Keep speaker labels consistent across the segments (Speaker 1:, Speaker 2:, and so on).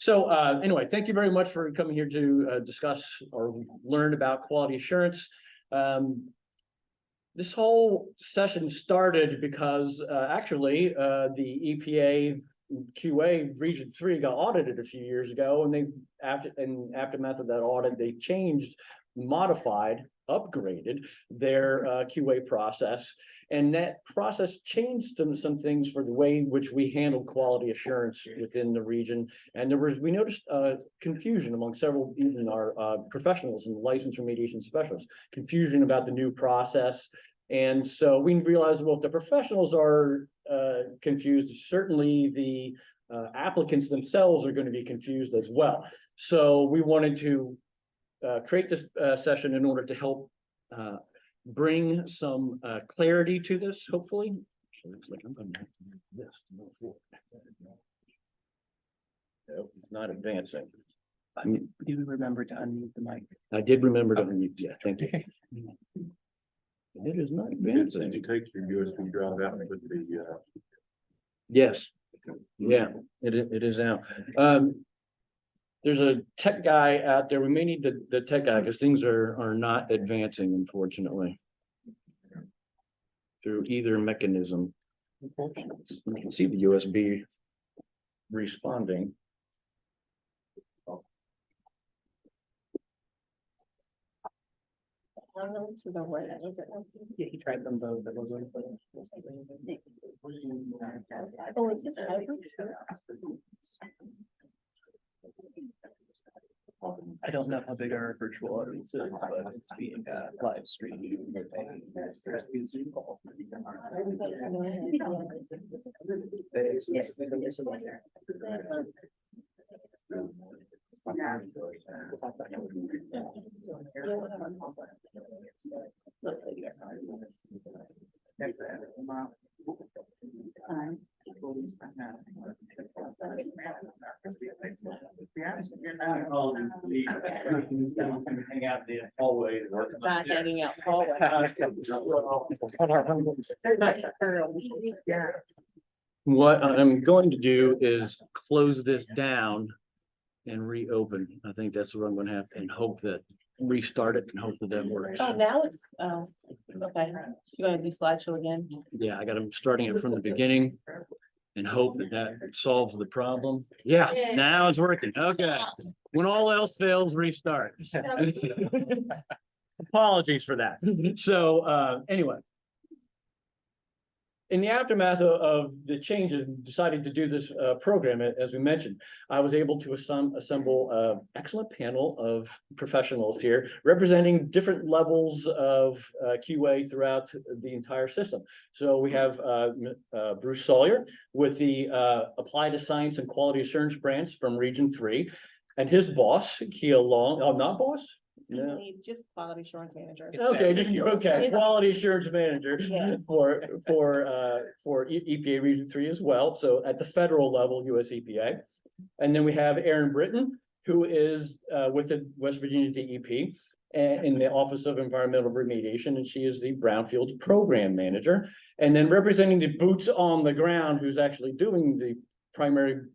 Speaker 1: So anyway, thank you very much for coming here to discuss or learn about quality assurance. This whole session started because actually the EPA QA Region 3 got audited a few years ago, and aftermath of that audit, they changed, modified, upgraded their QA process, and that process changed some things for the way in which we handle quality assurance within the region. And we noticed confusion among several, even our professionals and license remediation specialists, confusion about the new process. And so we realized, well, if the professionals are confused, certainly the applicants themselves are going to be confused as well. So we wanted to create this session in order to help bring some clarity to this, hopefully. So it looks like I'm going to have to move this to move forward. No, it's not advancing.
Speaker 2: Do you remember to unmute the mic?
Speaker 1: I did remember to unmute. Yeah, thank you. It is not advancing.
Speaker 3: Did you take your USB drive out and put the
Speaker 1: Yes. Yeah, it is out. There's a tech guy out there. We may need the tech guy because things are not advancing, unfortunately, through either mechanism. You can see the USB responding.
Speaker 4: To the word, is it?
Speaker 2: Yeah, he tried them both. That wasn't.
Speaker 4: Oh, is this open?
Speaker 2: I don't know how big our virtual audience is, but it's being live streamed.
Speaker 1: Hang out in the hallway and work.
Speaker 4: Not hanging out hallway.
Speaker 1: What I'm going to do is close this down and reopen. I think that's what I'm going to have, and hope that restart it and hope that works.
Speaker 4: Oh, now it's, oh, okay. You're gonna do slideshow again?
Speaker 1: Yeah, I got them starting it from the beginning and hope that solves the problem. Yeah, now it's working. Okay. When all else fails, restart. Apologies for that. So anyway. In the aftermath of the changes, deciding to do this program, as we mentioned, I was able to assemble an excellent panel of professionals here representing different levels of QA throughout the entire system. So we have Bruce Sawyer with the Applied Science and Quality Assurance branch from Region 3, and his boss, Kia Long, not boss? No.
Speaker 4: Just quality assurance manager.
Speaker 1: Okay, just okay. Quality assurance manager
Speaker 4: Yeah.
Speaker 1: for EPA Region 3 as well. So at the federal level, USEPA, and then we have Erin Britton, who is with the West Virginia DEP in the Office of Environmental Remediation, and she is the Brownfields program manager. And then representing the boots on the ground, who's actually doing the primary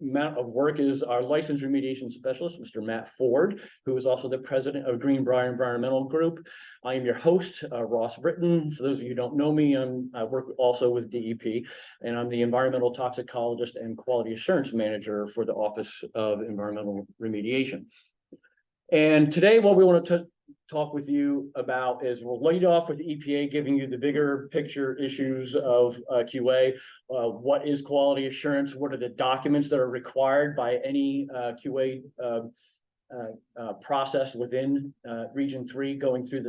Speaker 1: amount of work, is our license remediation specialist, Mr. Matt Ford, who is also the president of Greenbrier Environmental Group. I am your host, Ross Britton. For those of you who don't know me, I work also with DEP, and I'm the environmental toxicologist and quality assurance manager for the Office of Environmental Remediation. And today, what we want to talk with you about is we'll lead off with EPA giving you the bigger picture issues of QA. What is quality assurance? What are the documents that are required by any QA process within Region 3 going through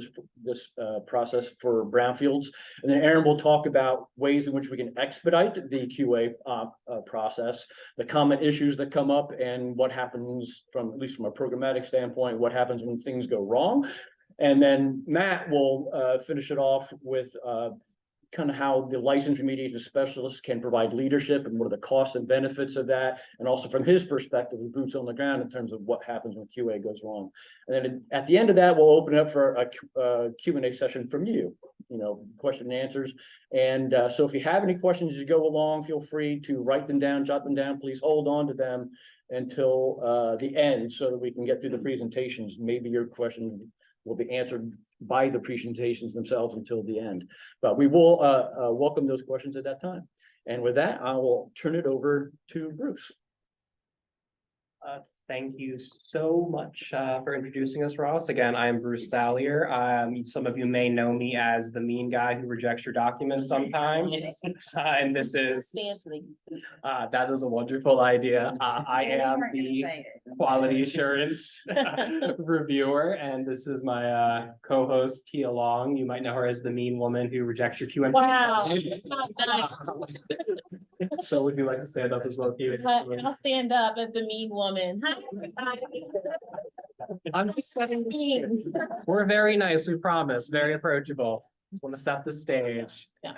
Speaker 1: this process for brownfields? And then Erin will talk about ways in which we can expedite the QA process, the common issues that come up, and what happens from, at least from a programmatic standpoint, what happens when things go wrong. And then Matt will finish it off with kind of how the license remediation specialists can provide leadership and what are the costs and benefits of that, and also from his perspective, the boots on the ground in terms of what happens when QA goes wrong. And then at the end of that, we'll open it up for a Q&A session from you. question and answers. And so if you have any questions as you go along, feel free to write them down, jot them down. Please hold on to them until the end so that we can get through the presentations. Maybe your question will be answered by the presentations themselves until the end. But we will welcome those questions at that time. And with that, I will turn it over to Bruce.
Speaker 5: Thank you so much for introducing us, Ross. Again, I'm Bruce Sallier. Some of you may know me as the mean guy who rejects your documents sometimes. And this is, that is a wonderful idea. I am the quality assurance reviewer, and this is my co-host, Kia Long. You might know her as the mean woman who rejects your QAPP.
Speaker 4: Wow, it's not nice.
Speaker 5: So would you like to stand up as well, Kia?
Speaker 4: I'll stand up as the mean woman. Hi, everybody.
Speaker 5: I'm just setting the stage. We're very nice, we promise, very approachable. Just want to set the stage.
Speaker 4: Yeah.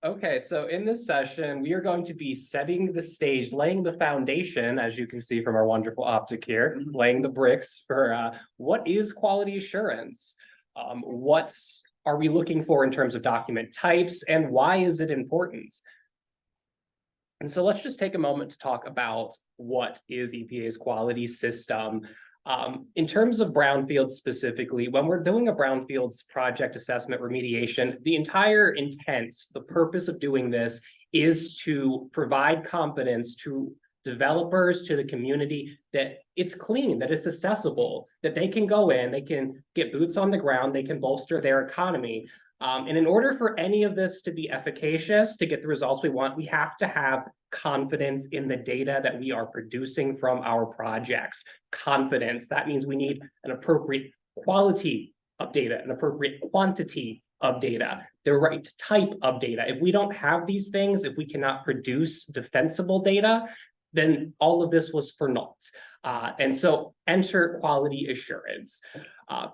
Speaker 5: Okay, so in this session, we are going to be setting the stage, laying the foundation, as you can see from our wonderful optic here, laying the bricks for what is quality assurance? What are we looking for in terms of document types, and why is it important? And so let's just take a moment to talk about what is EPA's quality system. In terms of brownfields specifically, when we're doing a brownfields project assessment remediation, the entire intent, the purpose of doing this is to provide confidence to developers, to the community, that it's clean, that it's accessible, that they can go in, they can get boots on the ground, they can bolster their economy. And in order for any of this to be efficacious, to get the results we want, we have to have confidence in the data that we are producing from our projects. Confidence, that means we need an appropriate quality of data, an appropriate quantity of data, the right type of data. If we don't have these things, if we cannot produce defensible data, then all of this was for naught. And so enter quality assurance.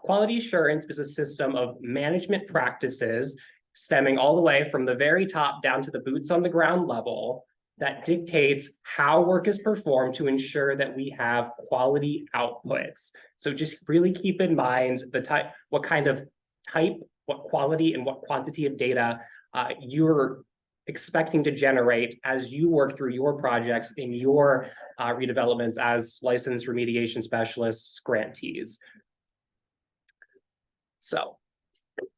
Speaker 5: Quality assurance is a system of management practices stemming all the way from the very top down to the boots on the ground level that dictates how work is performed to ensure that we have quality outputs. So just really keep in mind the type, what kind of type, what quality and what quantity of data you're expecting to generate as you work through your projects in your redevelopments as licensed remediation specialists, grantees. So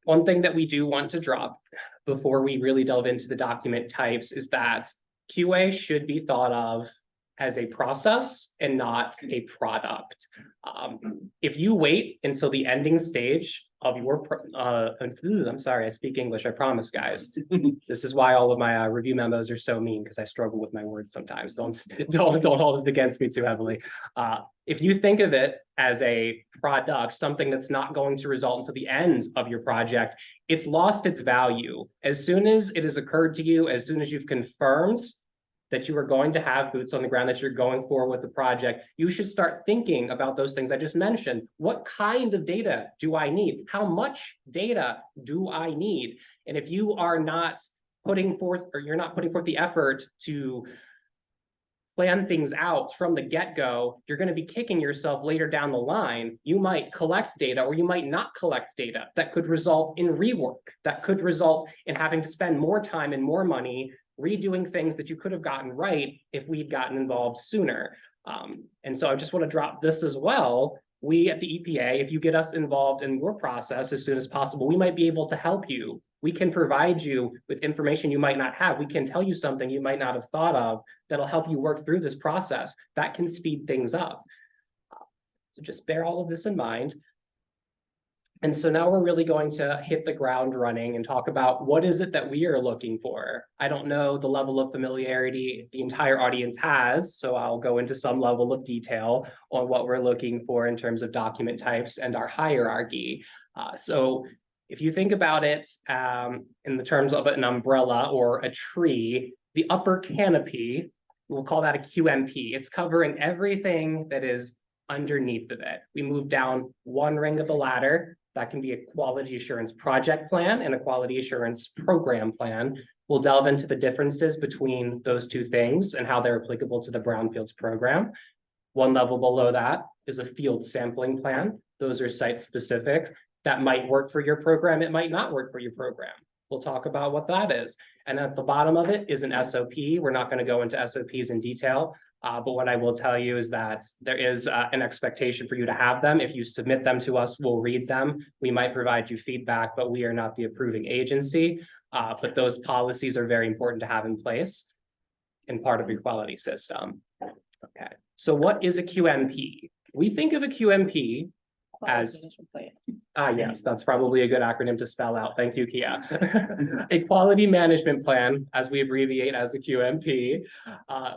Speaker 5: one thing that we do want to drop before we really delve into the document types is that QA should be thought of as a process and not a product. If you wait until the ending stage of your, I'm sorry, I speak English, I promise, guys. This is why all of my review memos are so mean, because I struggle with my words sometimes. Don't hold it against me too heavily. If you think of it as a product, something that's not going to result until the end of your project, it's lost its value. As soon as it has occurred to you, as soon as you've confirmed that you are going to have boots on the ground, that you're going forward with the project, you should start thinking about those things I just mentioned. What kind of data do I need? How much data do I need? And if you are not putting forth, or you're not putting forth the effort to plan things out from the get-go, you're going to be kicking yourself later down the line. You might collect data or you might not collect data. That could result in rework. That could result in having to spend more time and more money redoing things that you could have gotten right if we'd gotten involved sooner. And so I just want to drop this as well. We at the EPA, if you get us involved in your process as soon as possible, we might be able to help you. We can provide you with information you might not have. We can tell you something you might not have thought of that'll help you work through this process. That can speed things up. So just bear all of this in mind. And so now we're really going to hit the ground running and talk about what is it that we are looking for. I don't know the level of familiarity the entire audience has, so I'll go into some level of detail on what we're looking for in terms of document types and our hierarchy. So if you think about it in the terms of an umbrella or a tree, the upper canopy, we'll call that a QMP. It's covering everything that is underneath of it. We move down one ring of the ladder. That can be a quality assurance project plan and a quality assurance program plan. We'll delve into the differences between those two things and how they're applicable to the Brownfields program. One level below that is a field sampling plan. Those are site specific. that might work for your program. It might not work for your program. We'll talk about what that is. And at the bottom of it is an SOP. We're not going to go into SOPs in detail. But what I will tell you is that there is an expectation for you to have them. If you submit them to us, we'll read them. We might provide you feedback, but we are not the approving agency. But those policies are very important to have in place and part of your quality system. Okay, so what is a QMP? We think of a QMP as yes, that's probably a good acronym to spell out. Thank you, Kia. A quality management plan, as we abbreviate as a QMP.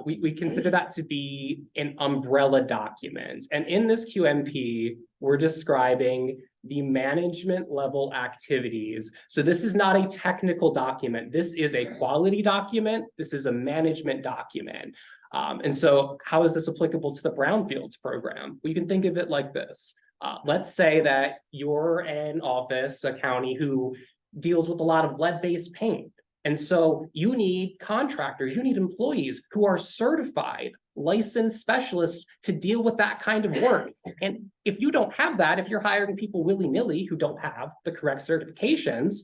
Speaker 5: We consider that to be an umbrella document. And in this QMP, we're describing the management level activities. So this is not a technical document. This is a quality document. This is a management document. And so how is this applicable to the Brownfields program? We can think of it like this. Let's say that you're an office, a county who deals with a lot of lead-based paint. And so you need contractors, you need employees who are certified, licensed specialists to deal with that kind of work. And if you don't have that, if you're hiring people willy-nilly who don't have the correct certifications,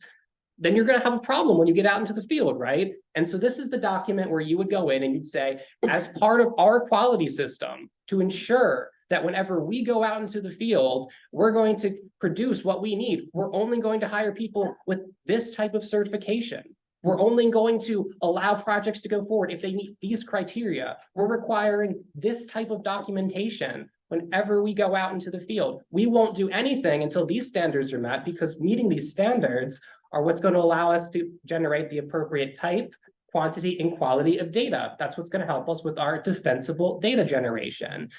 Speaker 5: then you're going to have a problem when you get out into the field, right? And so this is the document where you would go in and you'd say, as part of our quality system, to ensure that whenever we go out into the field, we're going to produce what we need. We're only going to hire people with this type of certification. We're only going to allow projects to go forward if they meet these criteria. We're requiring this type of documentation whenever we go out into the field. We won't do anything until these standards are met, because meeting these standards are what's going to allow us to generate the appropriate type, quantity, and quality of data. That's what's going to help us with our defensible data generation.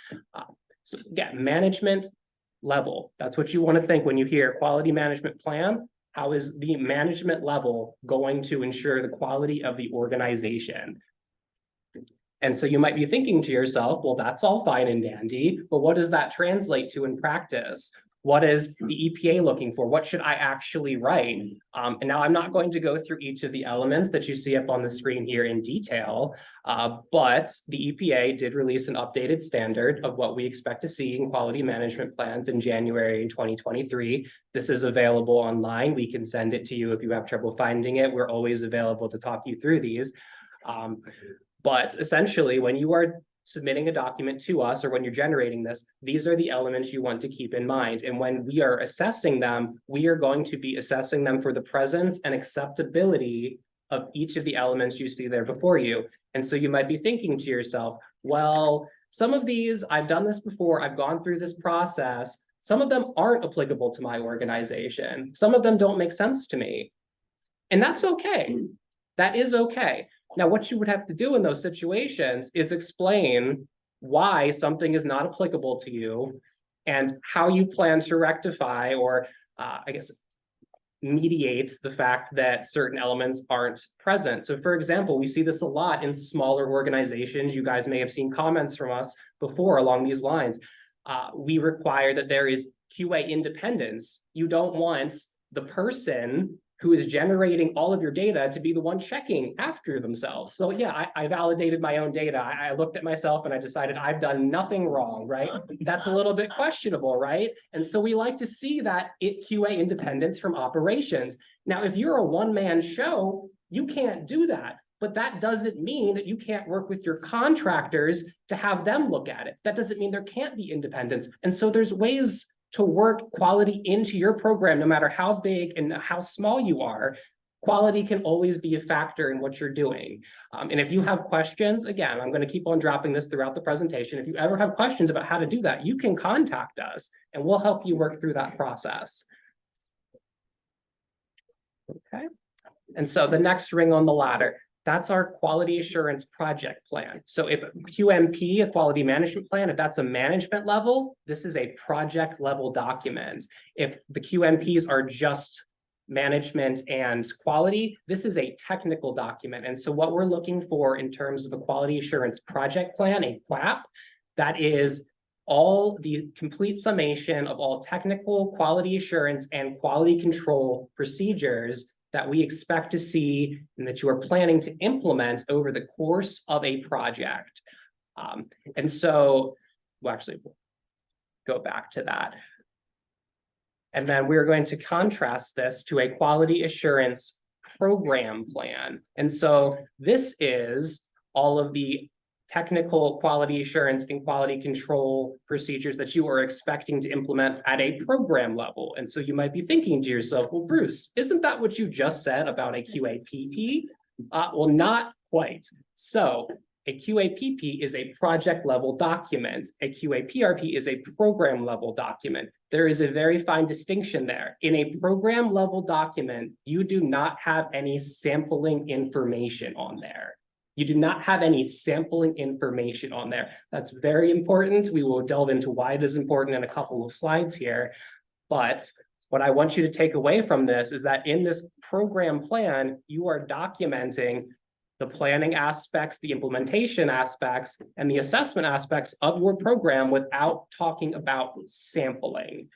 Speaker 5: So again, management level, that's what you want to think when you hear quality management plan. How is the management level going to ensure the quality of the organization? And so you might be thinking to yourself, well, that's all fine and dandy, but what does that translate to in practice? What is the EPA looking for? What should I actually write? And now I'm not going to go through each of the elements that you see up on the screen here in detail, but the EPA did release an updated standard of what we expect to see in quality management plans in January 2023. This is available online. We can send it to you if you have trouble finding it. We're always available to talk you through these. But essentially, when you are submitting a document to us, or when you're generating this, these are the elements you want to keep in mind. And when we are assessing them, we are going to be assessing them for the presence and acceptability of each of the elements you see there before you. And so you might be thinking to yourself, well, some of these, I've done this before, I've gone through this process. Some of them aren't applicable to my organization. Some of them don't make sense to me. And that's okay. That is okay. Now, what you would have to do in those situations is explain why something is not applicable to you and how you plan to rectify, or I guess, mediate the fact that certain elements aren't present. So for example, we see this a lot in smaller organizations. You guys may have seen comments from us before along these lines. We require that there is QA independence. You don't want the person who is generating all of your data to be the one checking after themselves. So yeah, I validated my own data. I looked at myself and I decided I've done nothing wrong, right? That's a little bit questionable, right? And so we like to see that QA independence from operations. Now, if you're a one-man show, you can't do that. But that doesn't mean that you can't work with your contractors to have them look at it. That doesn't mean there can't be independence. And so there's ways to work quality into your program, no matter how big and how small you are. Quality can always be a factor in what you're doing. And if you have questions, again, I'm going to keep on dropping this throughout the presentation. If you ever have questions about how to do that, you can contact us and we'll help you work through that process. Okay. And so the next ring on the ladder, that's our quality assurance project plan. So if QMP, a quality management plan, if that's a management level, this is a project level document. If the QMPs are just management and quality, this is a technical document. And so what we're looking for in terms of a quality assurance project plan, a QAPP, that is all the complete summation of all technical quality assurance and quality control procedures that we expect to see and that you are planning to implement over the course of a project. And so, well, actually, we'll go back to that. And then we're going to contrast this to a quality assurance program plan. And so this is all of the technical quality assurance and quality control procedures that you are expecting to implement at a program level. And so you might be thinking to yourself, well, Bruce, isn't that what you just said about a QAPP? Well, not quite. So a QAPP is a project level document. A QAPRP is a program level document. There is a very fine distinction there. In a program level document, you do not have any sampling information on there. You do not have any sampling information on there. That's very important. We will delve into why it is important in a couple of slides here. But what I want you to take away from this is that in this program plan, you are documenting the planning aspects, the implementation aspects, and the assessment aspects of your program without talking about sampling.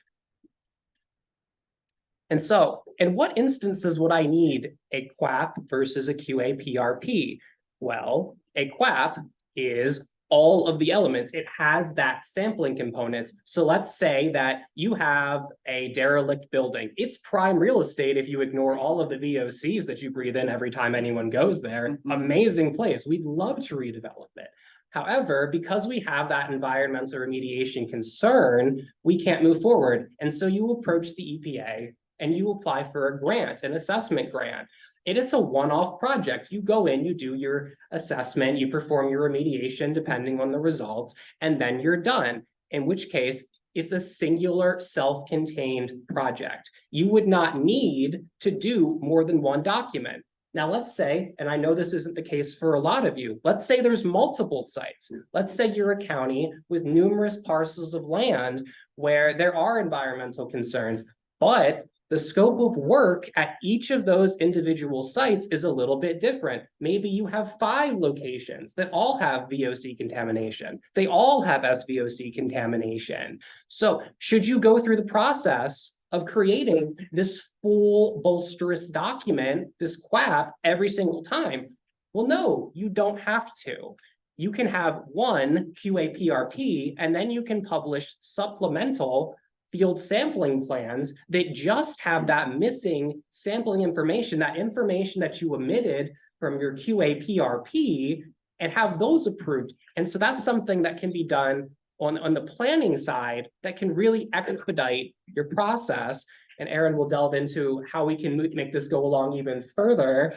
Speaker 5: And so, in what instances would I need a QAPP versus a QAPRP? Well, a QAPP is all of the elements. It has that sampling components. So let's say that you have a derelict building. It's prime real estate if you ignore all of the VOCs that you breathe in every time anyone goes there. Amazing place. We'd love to redevelop it. However, because we have that environmental remediation concern, we can't move forward. And so you approach the EPA and you apply for a grant, an assessment grant. It is a one-off project. You go in, you do your assessment, you perform your remediation depending on the results, and then you're done. In which case, it's a singular self-contained project. You would not need to do more than one document. Now, let's say, and I know this isn't the case for a lot of you, let's say there's multiple sites. Let's say you're a county with numerous parcels of land where there are environmental concerns, but the scope of work at each of those individual sites is a little bit different. Maybe you have 5 locations that all have VOC contamination. They all have SVOC contamination. So should you go through the process of creating this full bolsterous document, this QAPP, every single time? Well, no, you don't have to. You can have one QAPRP, and then you can publish supplemental field sampling plans that just have that missing sampling information, that information that you omitted from your QAPRP, and have those approved. And so that's something that can be done on the planning side that can really expedite your process. And Erin will delve into how we can make this go along even further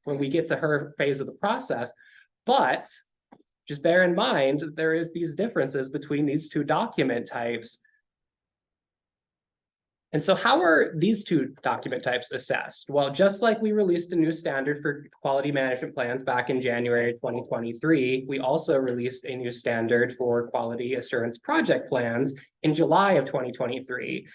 Speaker 5: when we get to her phase of the process. But just bear in mind that there is these differences between these two document types. And so how are these two document types assessed? Well, just like we released a new standard for quality management plans back in January 2023, we also released a new standard for quality assurance project plans in July of 2023.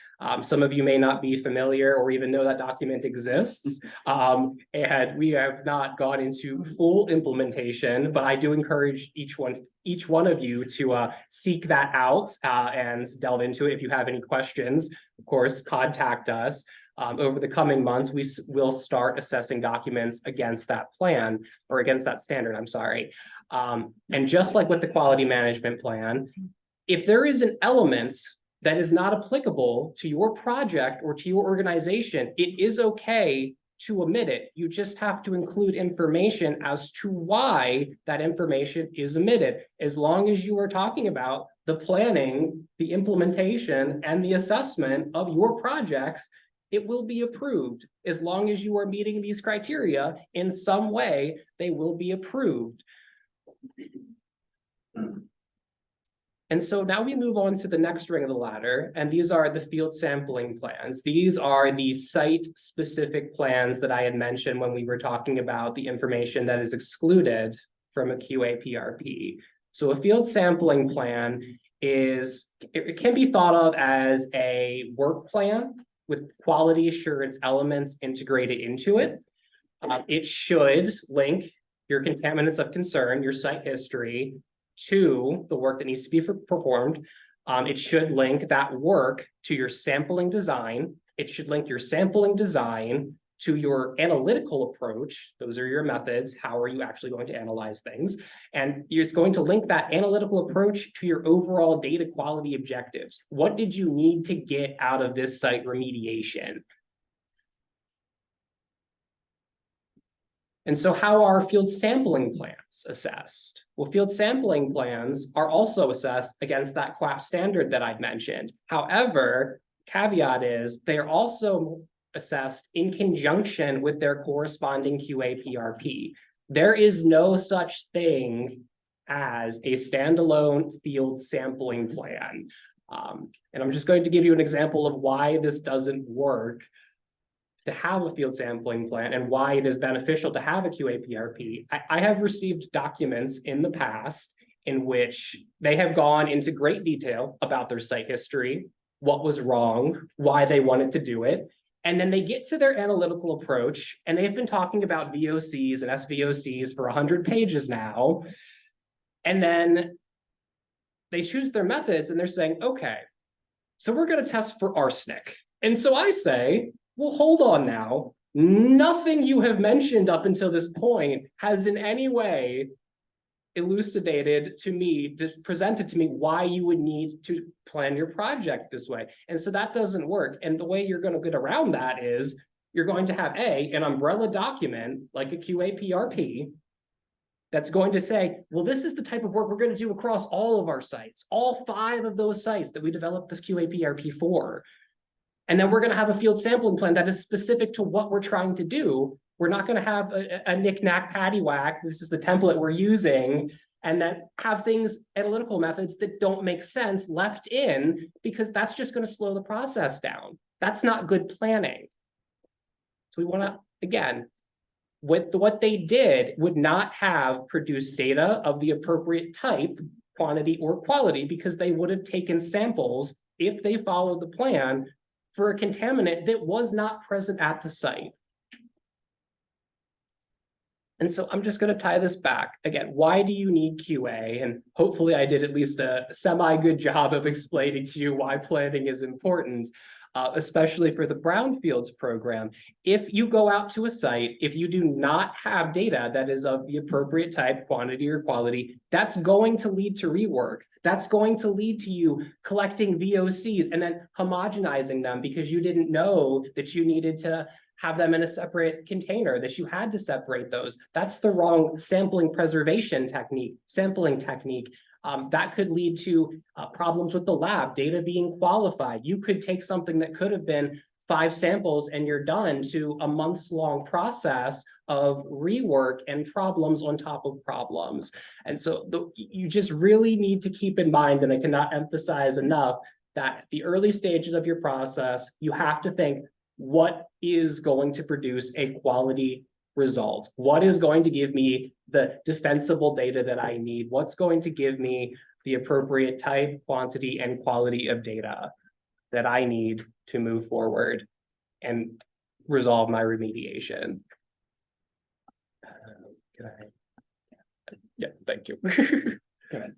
Speaker 5: Some of you may not be familiar or even know that document exists. And we have not gone into full implementation, but I do encourage each one of you to seek that out and delve into it. If you have any questions, of course, contact us. Over the coming months, we will start assessing documents against that plan or against that standard, I'm sorry. And just like with the quality management plan, if there is an element that is not applicable to your project or to your organization, it is okay to omit it. You just have to include information as to why that information is omitted. As long as you are talking about the planning, the implementation, and the assessment of your projects, it will be approved. As long as you are meeting these criteria in some way, they will be approved. And so now we move on to the next ring of the ladder, and these are the field sampling plans. These are the site-specific plans that I had mentioned when we were talking about the information that is excluded from a QAPRP. So a field sampling plan it can be thought of as a work plan with quality assurance elements integrated into it. It should link your contaminants of concern, your site history, to the work that needs to be performed. It should link that work to your sampling design. It should link your sampling design to your analytical approach. Those are your methods. How are you actually going to analyze things? And you're just going to link that analytical approach to your overall data quality objectives. What did you need to get out of this site remediation? And so how are field sampling plans assessed? Well, field sampling plans are also assessed against that QAPP standard that I'd mentioned. However, caveat is they are also assessed in conjunction with their corresponding QAPRP. There is no such thing as a standalone field sampling plan. And I'm just going to give you an example of why this doesn't work to have a field sampling plan and why it is beneficial to have a QAPRP. I have received documents in the past in which they have gone into great detail about their site history, what was wrong, why they wanted to do it. And then they get to their analytical approach and they've been talking about VOCs and SVOCs for 100 pages now. And then they choose their methods and they're saying, okay, so we're going to test for arsenic. And so I say, well, hold on now. Nothing you have mentioned up until this point has in any way elucidated to me, presented to me why you would need to plan your project this way. And so that doesn't work. And the way you're going to get around that is you're going to have an umbrella document like a QAPRP that's going to say, well, this is the type of work we're going to do across all of our sites, all 5 of those sites that we developed this QAPRP for. And then we're going to have a field sampling plan that is specific to what we're trying to do. We're not going to have a knick-knack paddywhack. This is the template we're using, and then have things, analytical methods that don't make sense left in, because that's just going to slow the process down. That's not good planning. So we want to, again, with what they did would not have produced data of the appropriate type, quantity, or quality, because they would have taken samples if they followed the plan for a contaminant that was not present at the site. And so I'm just going to tie this back. Again, why do you need QA? And hopefully I did at least a semi-good job of explaining to you why planning is important, especially for the Brownfields program. If you go out to a site, if you do not have data that is of the appropriate type, quantity, or quality, that's going to lead to rework. That's going to lead to you collecting VOCs and then homogenizing them because you didn't know that you needed to have them in a separate container, that you had to separate those. That's the wrong sampling preservation technique, sampling technique. That could lead to problems with the lab, data being qualified. You could take something that could have been 5 samples and you're done, to a months-long process of rework and problems on top of problems. And so you just really need to keep in mind, and I cannot emphasize enough, that at the early stages of your process, you have to think, what is going to produce a quality result? What is going to give me the defensible data that I need? What's going to give me the appropriate type, quantity, and quality of data that I need to move forward and resolve my remediation? Yeah, thank you.
Speaker 2: Good.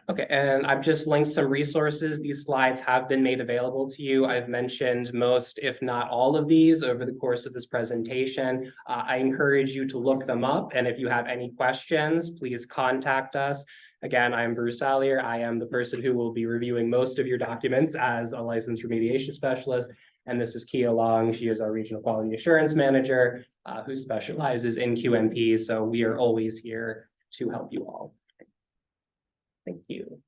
Speaker 5: Okay, and I've just linked some resources. These slides have been made available to you. I've mentioned most, if not all of these over the course of this presentation. I encourage you to look them up. And if you have any questions, please contact us. Again, I'm Bruce Sallier. I am the person who will be reviewing most of your documents as a licensed remediation specialist. And this is Kia Long. She is our regional quality assurance manager who specializes in QMP. So we are always here to help you all. Thank you.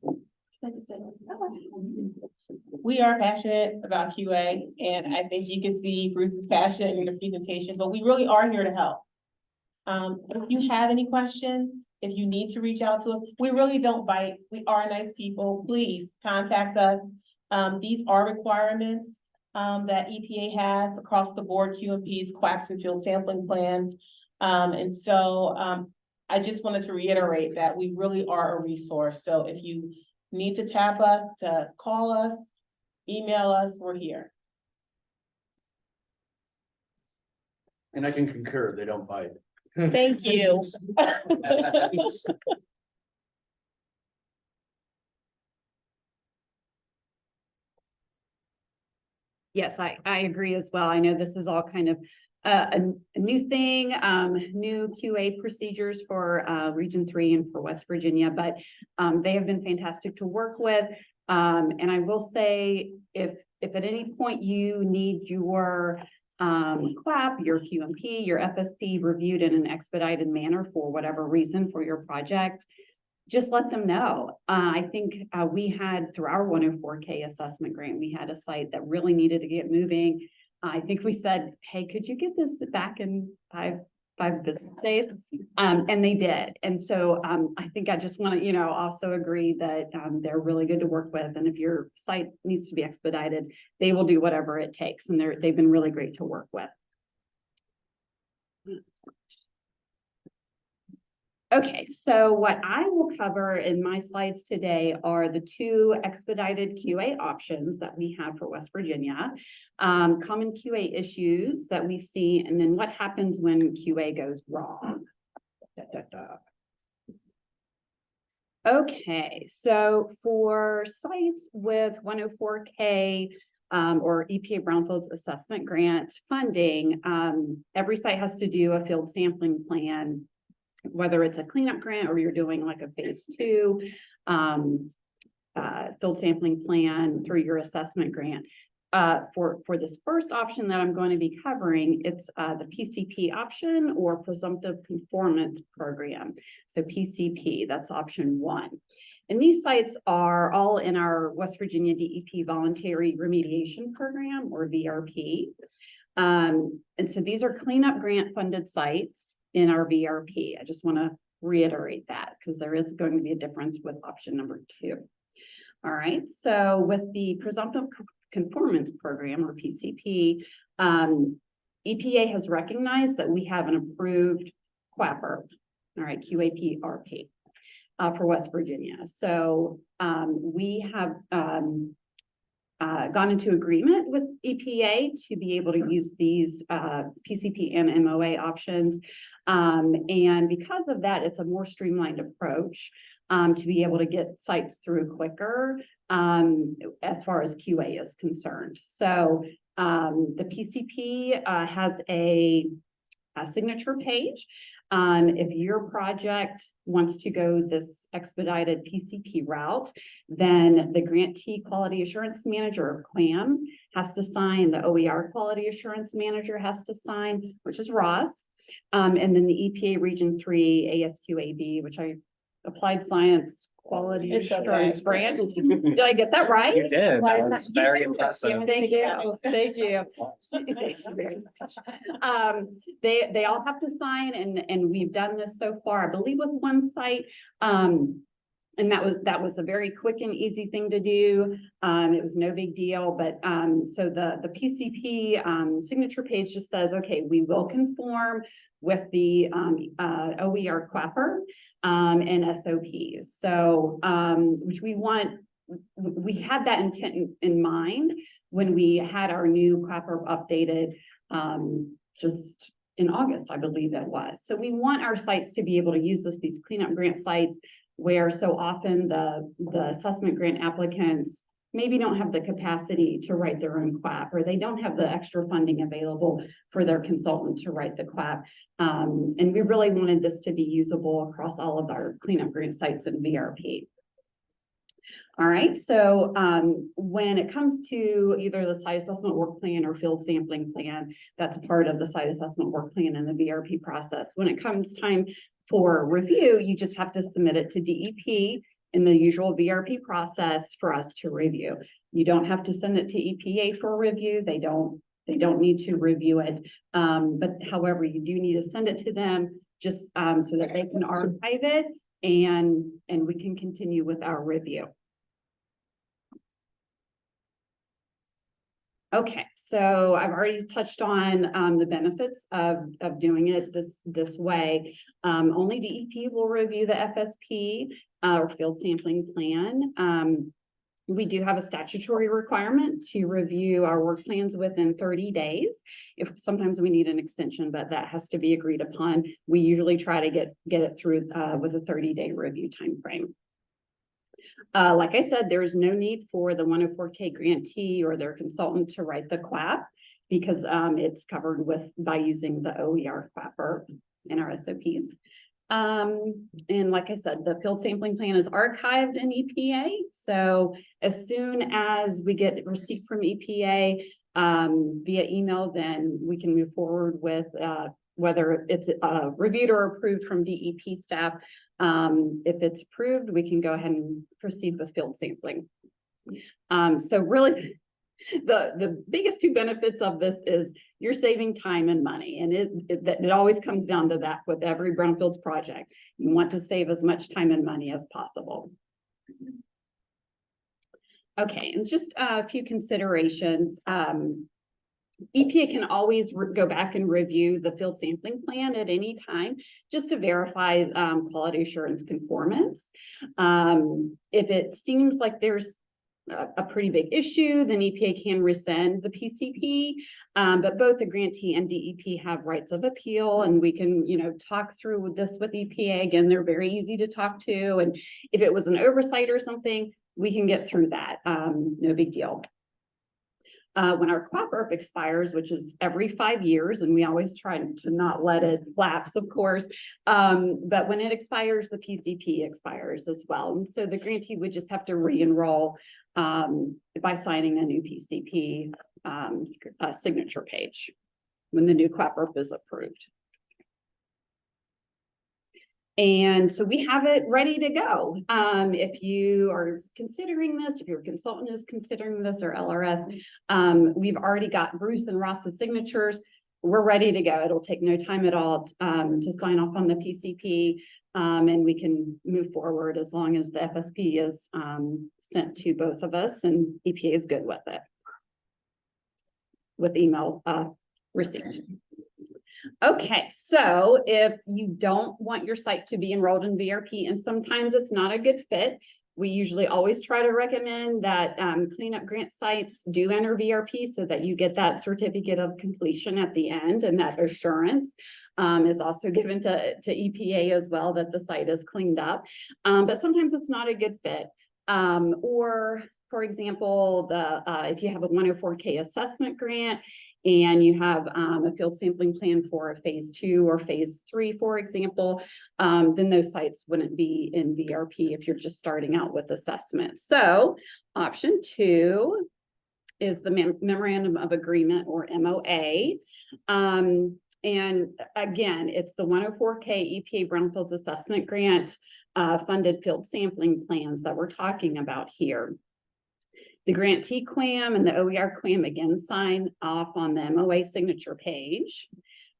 Speaker 4: We are passionate about QA, and I think you can see Bruce's passion in the presentation, but we really are here to help. If you have any questions, if you need to reach out to us, we really don't bite. We are nice people. Please contact us. These are requirements that EPA has across the board, QMPs, QAPPs, and field sampling plans. And so I just wanted to reiterate that we really are a resource. So if you need to tap us, to call us, email us, we're here.
Speaker 1: And I can concur, they don't bite.
Speaker 4: Thank you.
Speaker 6: Yes, I agree as well. I know this is all kind of a new thing, new QA procedures for Region 3 and for West Virginia, but they have been fantastic to work with. And I will say, if at any point you need your QAPP, your QMP, your FSP reviewed in an expedited manner for whatever reason for your project, just let them know. I think we had, through our 104K assessment grant, we had a site that really needed to get moving. I think we said, hey, could you get this back in five business days? And they did. And so I think I just want to, also agree that they're really good to work with. And if your site needs to be expedited, they will do whatever it takes. And they've been really great to work with. Okay, so what I will cover in my slides today are the 2 expedited QA options that we have for West Virginia, common QA issues that we see, and then what happens when QA goes wrong. Okay, so for sites with 104K or EPA Brownfields assessment grant funding, every site has to do a field sampling plan, whether it's a cleanup grant or you're doing like a phase 2 field sampling plan through your assessment grant. For this first option that I'm going to be covering, it's the PCP option, or presumptive conformance program. So PCP, that's option 1. And these sites are all in our West Virginia DEP Voluntary Remediation Program, or VRP. And so these are cleanup grant funded sites in our VRP. I just want to reiterate that because there is going to be a difference with option number 2. All right, so with the presumptive conformance program, or PCP, EPA has recognized that we have an approved QAPP, all right, QAPP for West Virginia. So we have gone into agreement with EPA to be able to use these PCP and MOA options. And because of that, it's a more streamlined approach to be able to get sites through quicker as far as QA is concerned. So the PCP has a signature page. If your project wants to go this expedited PCP route, then the grantee quality assurance manager, or QAM, has to sign, the OER quality assurance manager has to sign, which is Ross. And then the EPA Region 3 ASQAB, which I applied science quality
Speaker 4: It's
Speaker 6: assurance
Speaker 4: okay.
Speaker 6: grant. Did I get that right?
Speaker 5: You did. That was very impressive.
Speaker 6: Thank you. Thank you. Thank you very much. They all have to sign, and we've done this so far, I believe, with one site. And that was a very quick and easy thing to do. It was no big deal, but so the PCP signature page just says, okay, we will conform with the OER QAPP and SOPs. So which we had that intent in mind when we had our new QAPP updated just in August, I believe that was. So we want our sites to be able to use these cleanup grant sites, where so often the assessment grant applicants maybe don't have the capacity to write their own QAPP, or they don't have the extra funding available for their consultant to write the QAPP. And we really wanted this to be usable across all of our cleanup grant sites in VRP. All right, so when it comes to either the site assessment work plan or field sampling plan, that's part of the site assessment work plan and the VRP process. When it comes time for review, you just have to submit it to DEP in the usual VRP process for us to review. You don't have to send it to EPA for review. They don't need to review it. But however, you do need to send it to them just so that they can archive it and we can continue with our review. Okay, so I've already touched on the benefits of doing it this way. Only DEP will review the FSP or field sampling plan. We do have a statutory requirement to review our work plans within 30 days. If sometimes we need an extension, but that has to be agreed upon. We usually try to get it through with a 30-day review time frame. Like I said, there is no need for the 104K grantee or their consultant to write the QAPP because it's covered by using the OER QAPP in our SOPs. And like I said, the field sampling plan is archived in EPA. So as soon as we get receipt from EPA via email, then we can move forward with whether it's reviewed or approved from DEP staff. If it's approved, we can go ahead and proceed with field sampling. So really, the biggest two benefits of this is you're saving time and money, and it always comes down to that with every Brownfields project. You want to save as much time and money as possible. Okay, and just a few considerations. EPA can always go back and review the field sampling plan at any time just to verify quality assurance conformance. If it seems like there's a pretty big issue, then EPA can rescind the PCP, but both the grantee and DEP have rights of appeal, and we can, talk through this with EPA. Again, they're very easy to talk to, and if it was an oversight or something, we can get through that. No big deal. When our QAPP expires, which is every 5 years, and we always try to not let it lapse, of course, but when it expires, the PCP expires as well. And so the grantee would just have to re-enroll by signing a new PCP signature page when the new QAPP is approved. And so we have it ready to go. If you are considering this, if your consultant is considering this or LRS, we've already got Bruce and Ross's signatures. We're ready to go. It'll take no time at all to sign off on the PCP, and we can move forward as long as the FSP is sent to both of us and EPA is good with it, with email receipt. Okay, so if you don't want your site to be enrolled in VRP, and sometimes it's not a good fit, we usually always try to recommend that cleanup grant sites do enter VRP so that you get that certificate of completion at the end, and that assurance is also given to EPA as well that the site is cleaned up. But sometimes it's not a good fit. Or, for example, if you have a 104K assessment grant, and you have a field sampling plan for a phase 2 or phase 3, for example, then those sites wouldn't be in VRP if you're just starting out with assessment. So option 2 is the memorandum of agreement, or MOA. And again, it's the 104K EPA Brownfields assessment grant funded field sampling plans that we're talking about here. The grantee QAM and the OER QAM again sign off on the MOA signature page.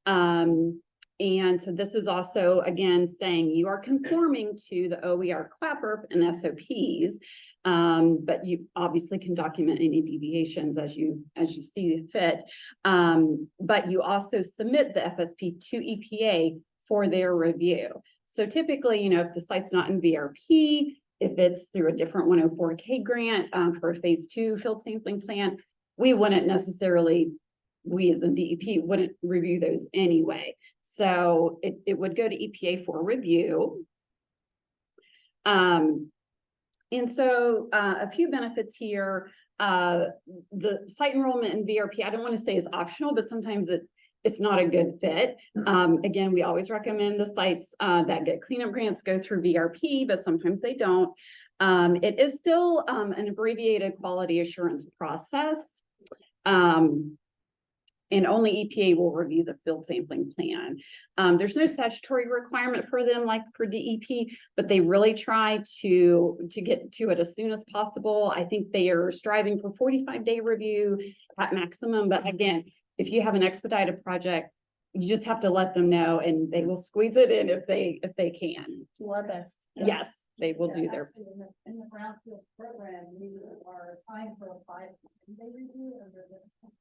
Speaker 6: And so this is also, again, saying you are conforming to the OER QAPP and SOPs, but you obviously can document any deviations as you see fit. But you also submit the FSP to EPA for their review. So typically, if the site's not in VRP, if it's through a different 104K grant for a phase 2 field sampling plan, we wouldn't necessarily, we as in DEP wouldn't review those anyway. So it would go to EPA for review. And so a few benefits here. The site enrollment in VRP, I don't want to say is optional, but sometimes it's not a good fit. Again, we always recommend the sites that get cleanup grants go through VRP, but sometimes they don't. It is still an abbreviated quality assurance process. And only EPA will review the field sampling plan. There's no statutory requirement for them like for DEP, but they really try to get to it as soon as possible. I think they are striving for 45-day review at maximum, but again, if you have an expedited project, you just have to let them know and they will squeeze it in if they can.
Speaker 4: Do our best.
Speaker 6: Yes, they will do their.
Speaker 7: In the Brownfield program, you are applying for a 5-day review under this.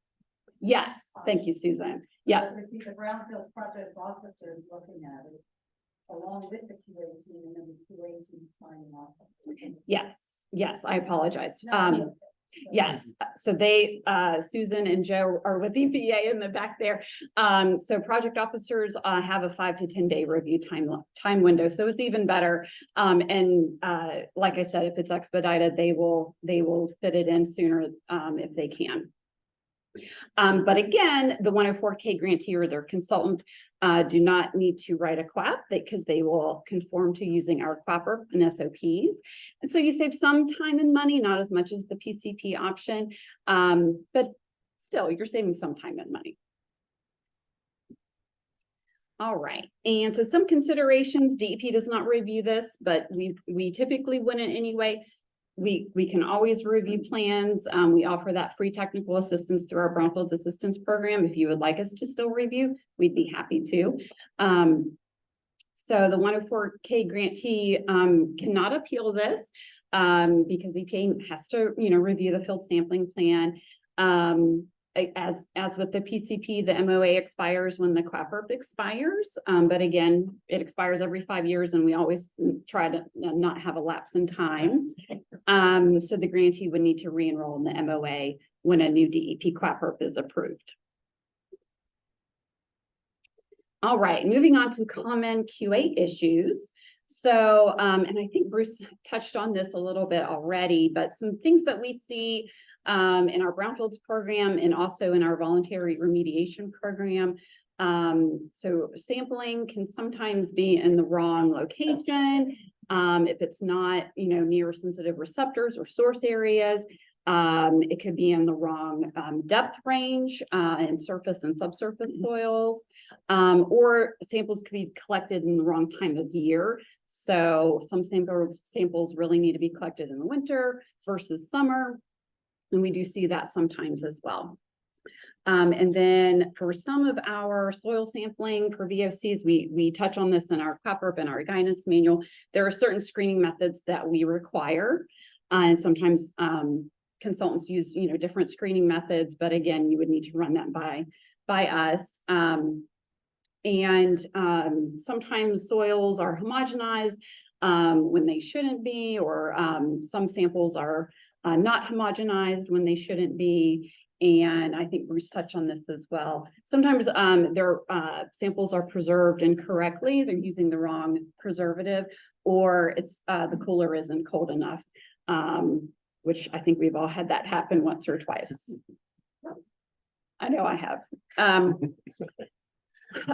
Speaker 6: Yes, thank you, Susan. Yeah.
Speaker 7: The Brownfield project officer is looking at it along with the QA team, and then the QA team signing off.
Speaker 6: Yes, I apologize. Yes, so they, Susan and Joe are with EPA in the back there. So project officers, have a 5 to 10 day review time window, so it's even better. Like I said, if it's expedited, they will fit it in sooner, if they can. But again, the 104K grantee or their consultant do not need to write a QAPP because they will conform to using our QAPP and SOPs. And so you save some time and money, not as much as the PCP option, but still you're saving some time and money. All right, and so some considerations, DEP does not review this, but we typically wouldn't anyway. We can always review plans. We offer that free technical assistance through our Brownfields Assistance Program. If you would like us to still review, we'd be happy to. So the 104K grantee cannot appeal this because EPA has to, review the field sampling plan. As with the PCP, the MOA expires when the QAPP expires. But again, it expires every 5 years and we always try to not have a lapse in time. So the grantee would need to re-enroll in the MOA when a new DEP QAPP is approved. All right, moving on to common QA issues. So, and I think Bruce touched on this a little bit already, but some things that we see in our Brownfields program and also in our voluntary remediation program. So sampling can sometimes be in the wrong location. If it's not, near sensitive receptors or source areas, it could be in the wrong depth range in surface and subsurface soils, or samples could be collected in the wrong time of year. So some samples really need to be collected in the winter versus summer. And we do see that sometimes as well. And then for some of our soil sampling for VOCs, we touch on this in our QAPP and our guidance manual. There are certain screening methods that we require. And sometimes consultants use, different screening methods, but again, you would need to run that by us. Sometimes soils are homogenized when they shouldn't be, or some samples are not homogenized when they shouldn't be. And I think Bruce touched on this as well. Sometimes their samples are preserved incorrectly. They're using the wrong preservative, or it's the cooler isn't cold enough, which I think we've all had that happen once or twice. I know I have.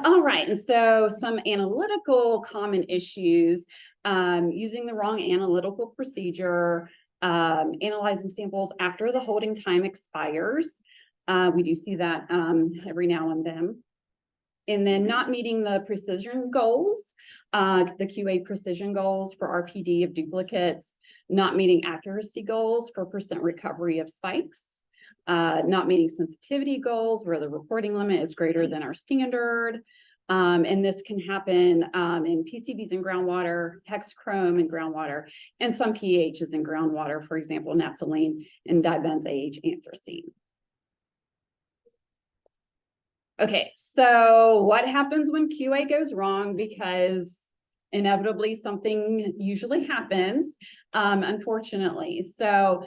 Speaker 6: All right, and so some analytical common issues, using the wrong analytical procedure, analyzing samples after the holding time expires. We do see that every now and then. And then not meeting the precision goals, the QA precision goals for RPD of duplicates, not meeting accuracy goals for % recovery of spikes, not meeting sensitivity goals where the reporting limit is greater than our standard. And this can happen in PCBs in groundwater, hexchrome in groundwater, and some pHs in groundwater, for example, naphthalene and dibenzoate anthracene. Okay, so what happens when QA goes wrong? Because inevitably something usually happens, unfortunately. So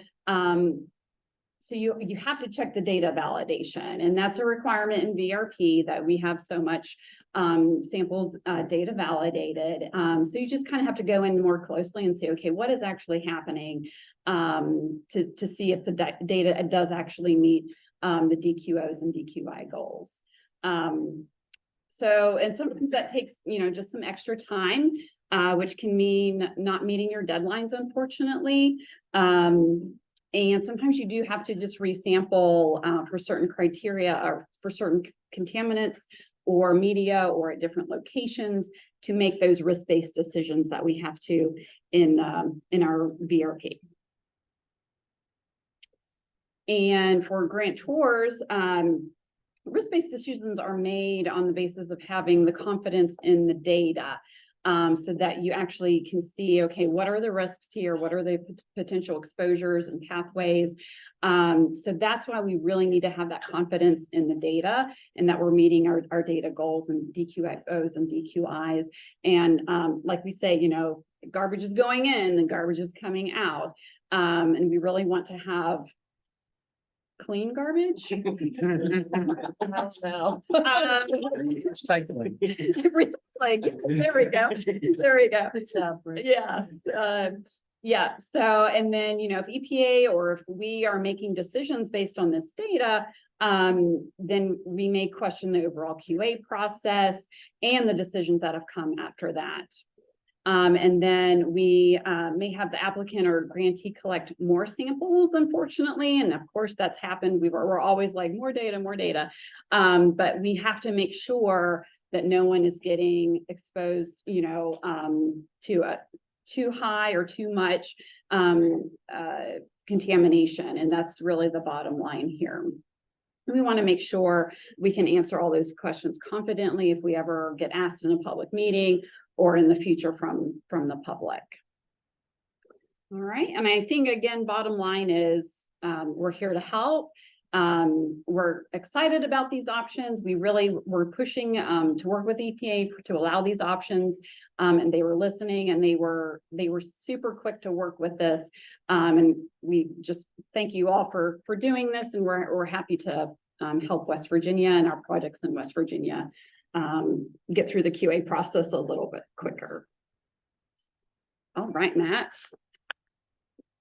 Speaker 6: you have to check the data validation, and that's a requirement in VRP that we have so much samples data validated. So you just kind of have to go in more closely and say, okay, what is actually happening to see if the data does actually meet the DQOs and DQI goals. And sometimes that takes, just some extra time, which can mean not meeting your deadlines, unfortunately. And sometimes you do have to just resample for certain criteria or for certain contaminants or media or at different locations to make those risk-based decisions that we have to in our VRP. And for grantors, risk-based decisions are made on the basis of having the confidence in the data. So that you actually can see, okay, what are the risks here? What are the potential exposures and pathways? So that's why we really need to have that confidence in the data and that we're meeting our data goals and DQOs and DQIs. And like we say, garbage is going in and garbage is coming out. And we really want to have clean garbage.
Speaker 2: Recycling.
Speaker 6: Recycling, there we go, there we go. Yeah, yeah, so, and then, you know, if EPA or if we are making decisions based on this data, then we may question the overall QA process and the decisions that have come after that. And then we may have the applicant or grantee collect more samples, unfortunately, and of course that's happened. We're always like more data. But we have to make sure that no one is getting exposed, you know, to a too high or too much contamination, and that's really the bottom line here. We want to make sure we can answer all those questions confidently if we ever get asked in a public meeting or in the future from the public. All right, and I think again, bottom line is we're here to help. We're excited about these options. We're pushing to work with EPA to allow these options, and they were listening, and they were super quick to work with this. And we just thank you all for doing this, and we're happy to help West Virginia and our projects in West Virginia get through the QA process a little bit quicker. All right, Matt.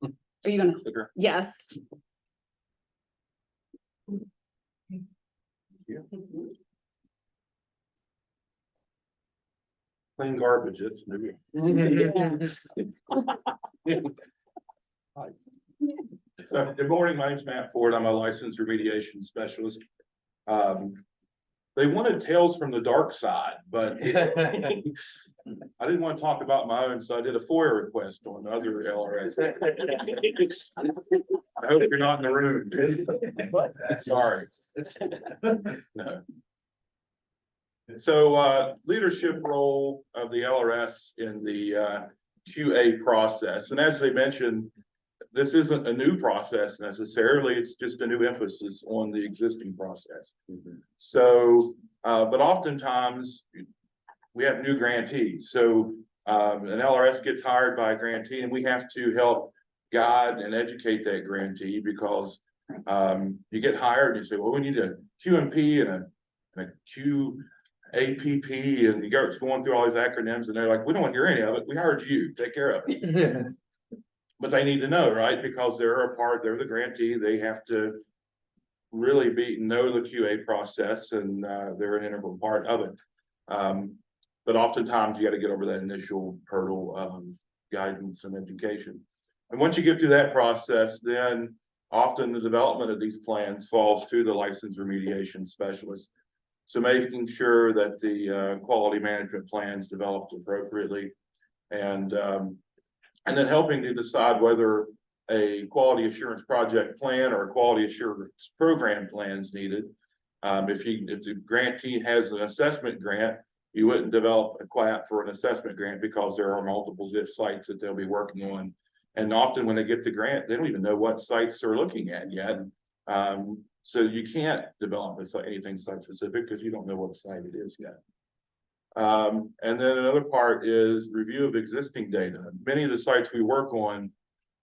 Speaker 6: Are you gonna? Yes.
Speaker 3: Clean garbage, it's maybe. So, good morning, my name's Matt Ford, I'm a licensed remediation specialist. They wanted tales from the dark side, but I didn't want to talk about my own, so I did a FOIA request on other LRS. I hope you're not in the room. Sorry. No. So, leadership role of the LRS in the QA process, and as they mentioned, this isn't a new process necessarily, it's just a new emphasis on the existing process. So, but oftentimes we have new grantees. So an LRS gets hired by a grantee, and we have to help guide and educate that grantee, because you get hired and you say, well, we need a QMP and a QAPP, and you go going through all these acronyms, and they're like, we don't want to hear any of it. We hired you, take care of it. But they need to know, right? Because they're the grantee, they have to really know the QA process, and they're an integral part of it. But oftentimes you got to get over that initial hurdle of guidance and education. And once you get through that process, then often the development of these plans falls to the licensed remediation specialist. So making sure that the quality management plans developed appropriately, and then helping to decide whether a quality assurance project plan or a quality assurance program plan is needed. If the grantee has an assessment grant, you wouldn't develop a QAPP for an assessment grant, because there are multiple ZIF sites that they'll be working on. And often when they get the grant, they don't even know what sites they're looking at yet. So you can't develop anything site specific because you don't know what site it is yet. And then another part is review of existing data. Many of the sites we work on,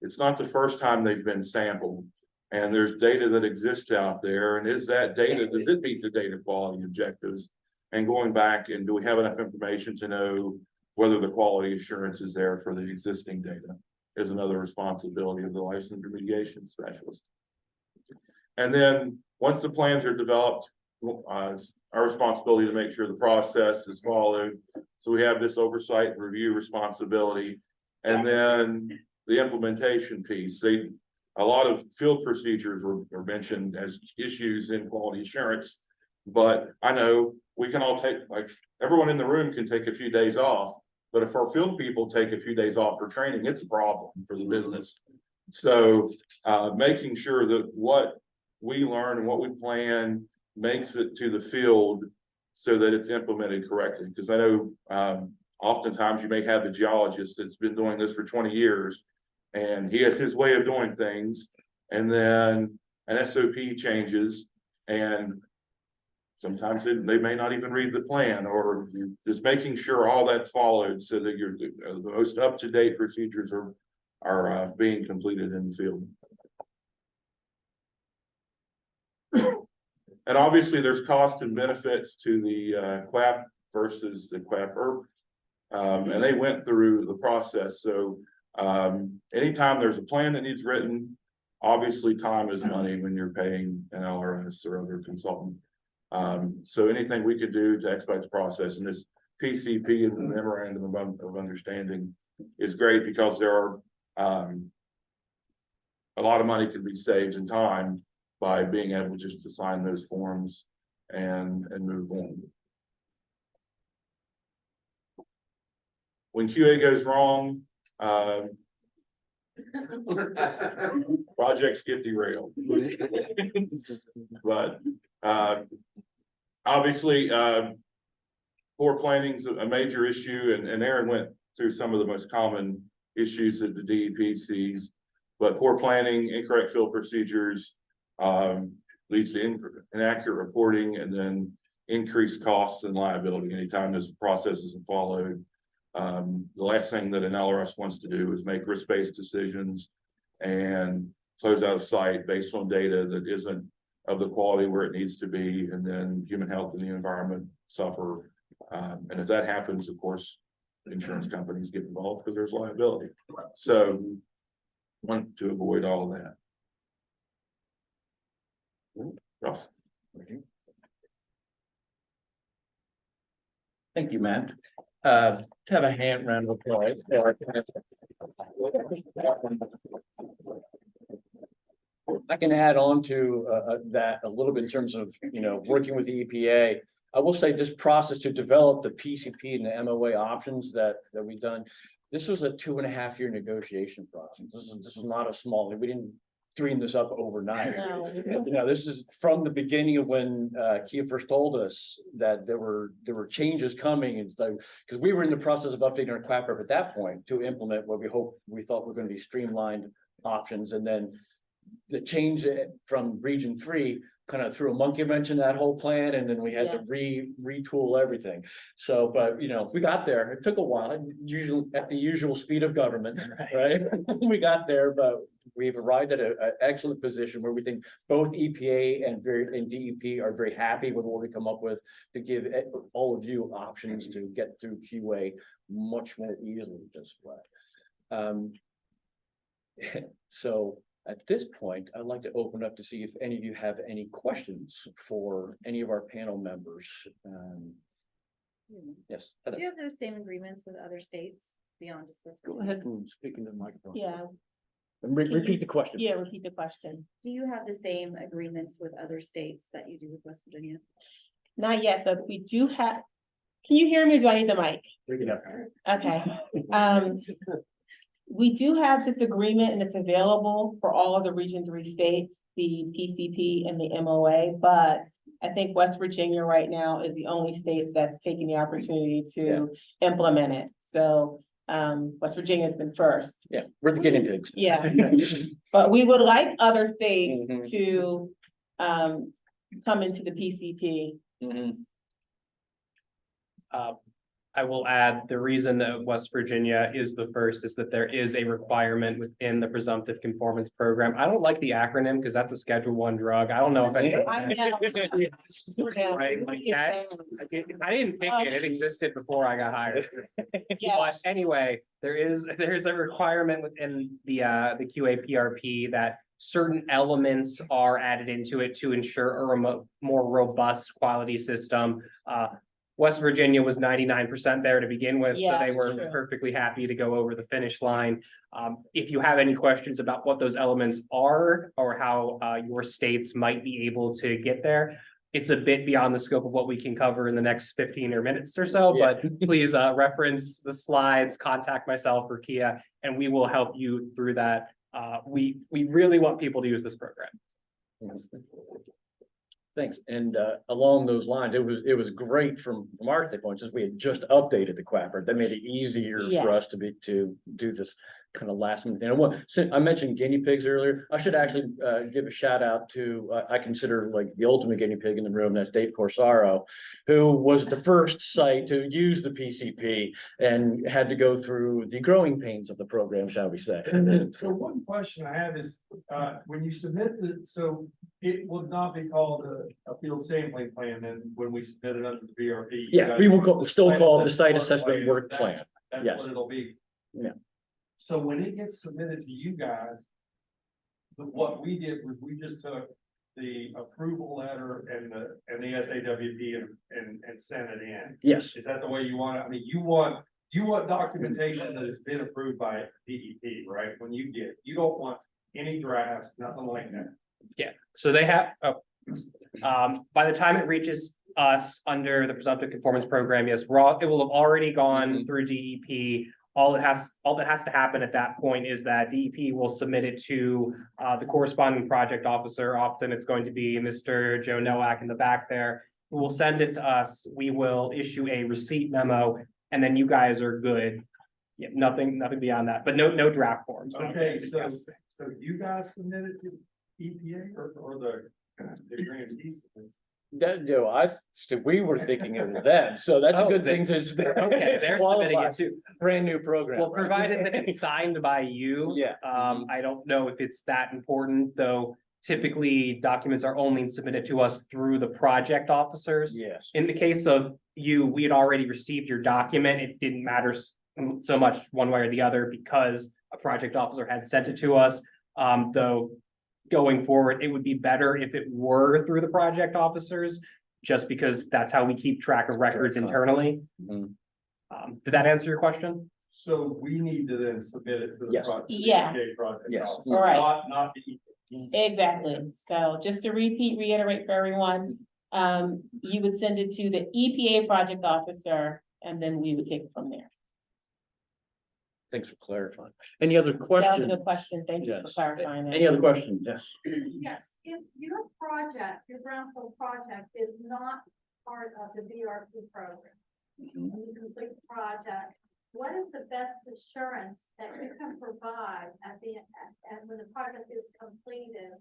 Speaker 3: it's not the first time they've been sampled, and there's data that exists out there. And is that data, does it meet the data quality objectives? And going back, and do we have enough information to know whether the quality assurance is there for the existing data, is another responsibility of the licensed remediation specialist. And then once the plans are developed, it's our responsibility to make sure the process is followed. So we have this oversight and review responsibility. And then the implementation piece. A lot of field procedures were mentioned as issues in quality assurance, but I know we can all take, like everyone in the room can take a few days off, but if our field people take a few days off for training, it's a problem for the business. So making sure that what we learn and what we plan makes it to the field so that it's implemented correctly. Because I know oftentimes you may have a geologist that's been doing this for 20 years and he has his way of doing things, and then an SOP changes, and sometimes they may not even read the plan, or just making sure all that's followed so that the most up-to-date procedures are being completed in the field. And obviously, there's cost and benefits to the QAPP versus the QAPP. And they went through the process, so anytime there's a plan that needs written, obviously time is money when you're paying an LRS or other consultant. So anything we could do to expedite the process, and this PCP and the memorandum of understanding is great because there are a lot of money can be saved in time by being able just to sign those forms and move on. When QA goes wrong, projects get derailed. But obviously, poor planning is a major issue, and Aaron went through some of the most common issues that the DEP sees. But poor planning, incorrect field procedures leads to inaccurate reporting, and then increased costs and liability anytime this process isn't followed. The last thing that an LRS wants to do is make risk-based decisions and close out of site based on data that isn't of the quality where it needs to be, and then human health and the environment suffer. And if that happens, of course, insurance companies get involved because there's liability. So want to avoid all of that. Ross.
Speaker 1: Thank you, Matt. To have a hand round of applause. I can add on to that a little bit in terms of, working with the EPA. I will say this process to develop the PCP and the MOA options that we've done. This was a 2.5 year negotiation process. This is not a small, we didn't dream this up overnight.
Speaker 4: No.
Speaker 1: This is from the beginning of when Kia first told us that there were changes coming, and so because we were in the process of updating our QAPP at that point to implement what we thought were going to be streamlined options, and then the change from Region 3 kind of threw a monkey wrench in that whole plan, and then we had to retool everything. So, but we got there. It took a while, usually at the usual speed of government, right? We got there, but we've arrived at an excellent position where we think both EPA and DEP are very happy with what we come up with to give all of you options to get through QA much more easily this way. So at this point, I'd like to open up to see if any of you have any questions for any of our panel members. Yes.
Speaker 8: Do you have those same agreements with other states beyond just West
Speaker 1: Go
Speaker 8: Virginia?
Speaker 1: ahead and speak into the microphone.
Speaker 4: Yeah.
Speaker 1: And repeat the question.
Speaker 4: Yeah, repeat the question.
Speaker 8: Do you have the same agreements with other states that you do with West Virginia?
Speaker 4: Not yet, but we do have, can you hear me? Or do I need the mic? Okay. We do have this agreement, and it's available for all of the Region 3 states, the PCP and the MOA, but I think West Virginia right now is the only state that's taking the opportunity to implement it. So West Virginia has been first.
Speaker 1: Yeah, we're the guinea pigs.
Speaker 4: Yeah. But we would like other states
Speaker 1: Mhm.
Speaker 4: to come into the PCP.
Speaker 5: I will add, the reason that West Virginia is the first is that there is a requirement within the presumptive conformance program. I don't like the acronym because that's a Schedule 1 drug. I don't know if I.
Speaker 4: I know.
Speaker 5: Right, like that. I didn't pick it. It existed before I got hired.
Speaker 4: Yeah.
Speaker 5: But anyway, there's a requirement within the QAPRP that certain elements are added into it to ensure a more robust quality system. West Virginia was 99% there to begin with, so
Speaker 4: Yeah,
Speaker 5: they were
Speaker 4: that's true.
Speaker 5: perfectly happy to go over the finish line. If you have any questions about what those elements are or how your states might be able to get there, it's a bit beyond the scope of what we can cover in the next 15 minutes or so,
Speaker 1: Yeah.
Speaker 5: but please reference the slides, contact myself or Kia, and we will help you through that. We really want people to use this program.
Speaker 1: Thanks. And along those lines, it was great from our standpoint, since we had just updated the QAPP. That made it easier for us to do this kind of last thing. I mentioned guinea pigs earlier. I should actually give a shout out to, I consider like the ultimate guinea pig in the room, that's Dave Corsaro, who was the first site to use the PCP and had to go through the growing pains of the program, shall we say.
Speaker 9: So one question I have is, when you submit so it would not be called a field sampling plan then when we submit it under the VRP?
Speaker 1: Yeah, we will still call it the site assessment work
Speaker 9: That's-
Speaker 1: plan.
Speaker 9: That's
Speaker 1: Yes.
Speaker 9: what it'll be.
Speaker 1: Yeah.
Speaker 9: So when it gets submitted to you guys, what we did was we just took the approval letter and the SAWP and sent it in.
Speaker 1: Yes,
Speaker 9: Is that the way you want it? I mean, you want documentation that has been approved by DEP, right? When you you don't want any drafts, nothing like that.
Speaker 5: Yeah, so they have, by the time it reaches us under the presumptive conformance program, yes, it will have already gone through DEP. All that has to happen at that point is that DEP will submit it to the corresponding project officer. Often it's going to be Mr. Joe Nowak in the back there, who will send it to us. We will issue a receipt memo, and then you guys are good. Yeah, nothing beyond that, but no draft forms.
Speaker 9: Okay, so you guys submitted to EPA or the grantee submits?
Speaker 1: we were thinking of them, so that's a
Speaker 5: Oh,
Speaker 1: good thing to.
Speaker 5: Okay, they're submitting it too.
Speaker 1: Brand new program.
Speaker 5: Well,
Speaker 1: right?
Speaker 5: provided that it's signed by you.
Speaker 1: Yeah.
Speaker 5: I don't know if it's that important, though. Typically, documents are only submitted to us through the project officers.
Speaker 1: Yes.
Speaker 5: In the case of you, we had already received your document. It didn't matter so much one way or the other because a project officer had sent it to us. Though going forward, it would be better if it were through the project officers, just because that's how we keep track of records internally.
Speaker 1: Mhm.
Speaker 5: Did that answer your question?
Speaker 9: So we need to then submit it to the
Speaker 1: Yes.
Speaker 9: project.
Speaker 4: Yeah.
Speaker 9: Project
Speaker 1: Yes.
Speaker 9: officer,
Speaker 4: All right.
Speaker 9: Not the.
Speaker 4: Exactly. So just to reiterate for everyone, you would send it to the EPA project officer and then we would take it from there.
Speaker 1: Thanks for clarifying. Any other
Speaker 4: That was a
Speaker 1: questions?
Speaker 4: good question. Thank you for
Speaker 1: Yes.
Speaker 4: clarifying that.
Speaker 1: Any other questions? Yes.
Speaker 7: Yes, if your project, your Brownfield project is not part of the VRP program,
Speaker 1: Mhm.
Speaker 7: and you complete the project, what is the best assurance that you can provide and when the project is completed,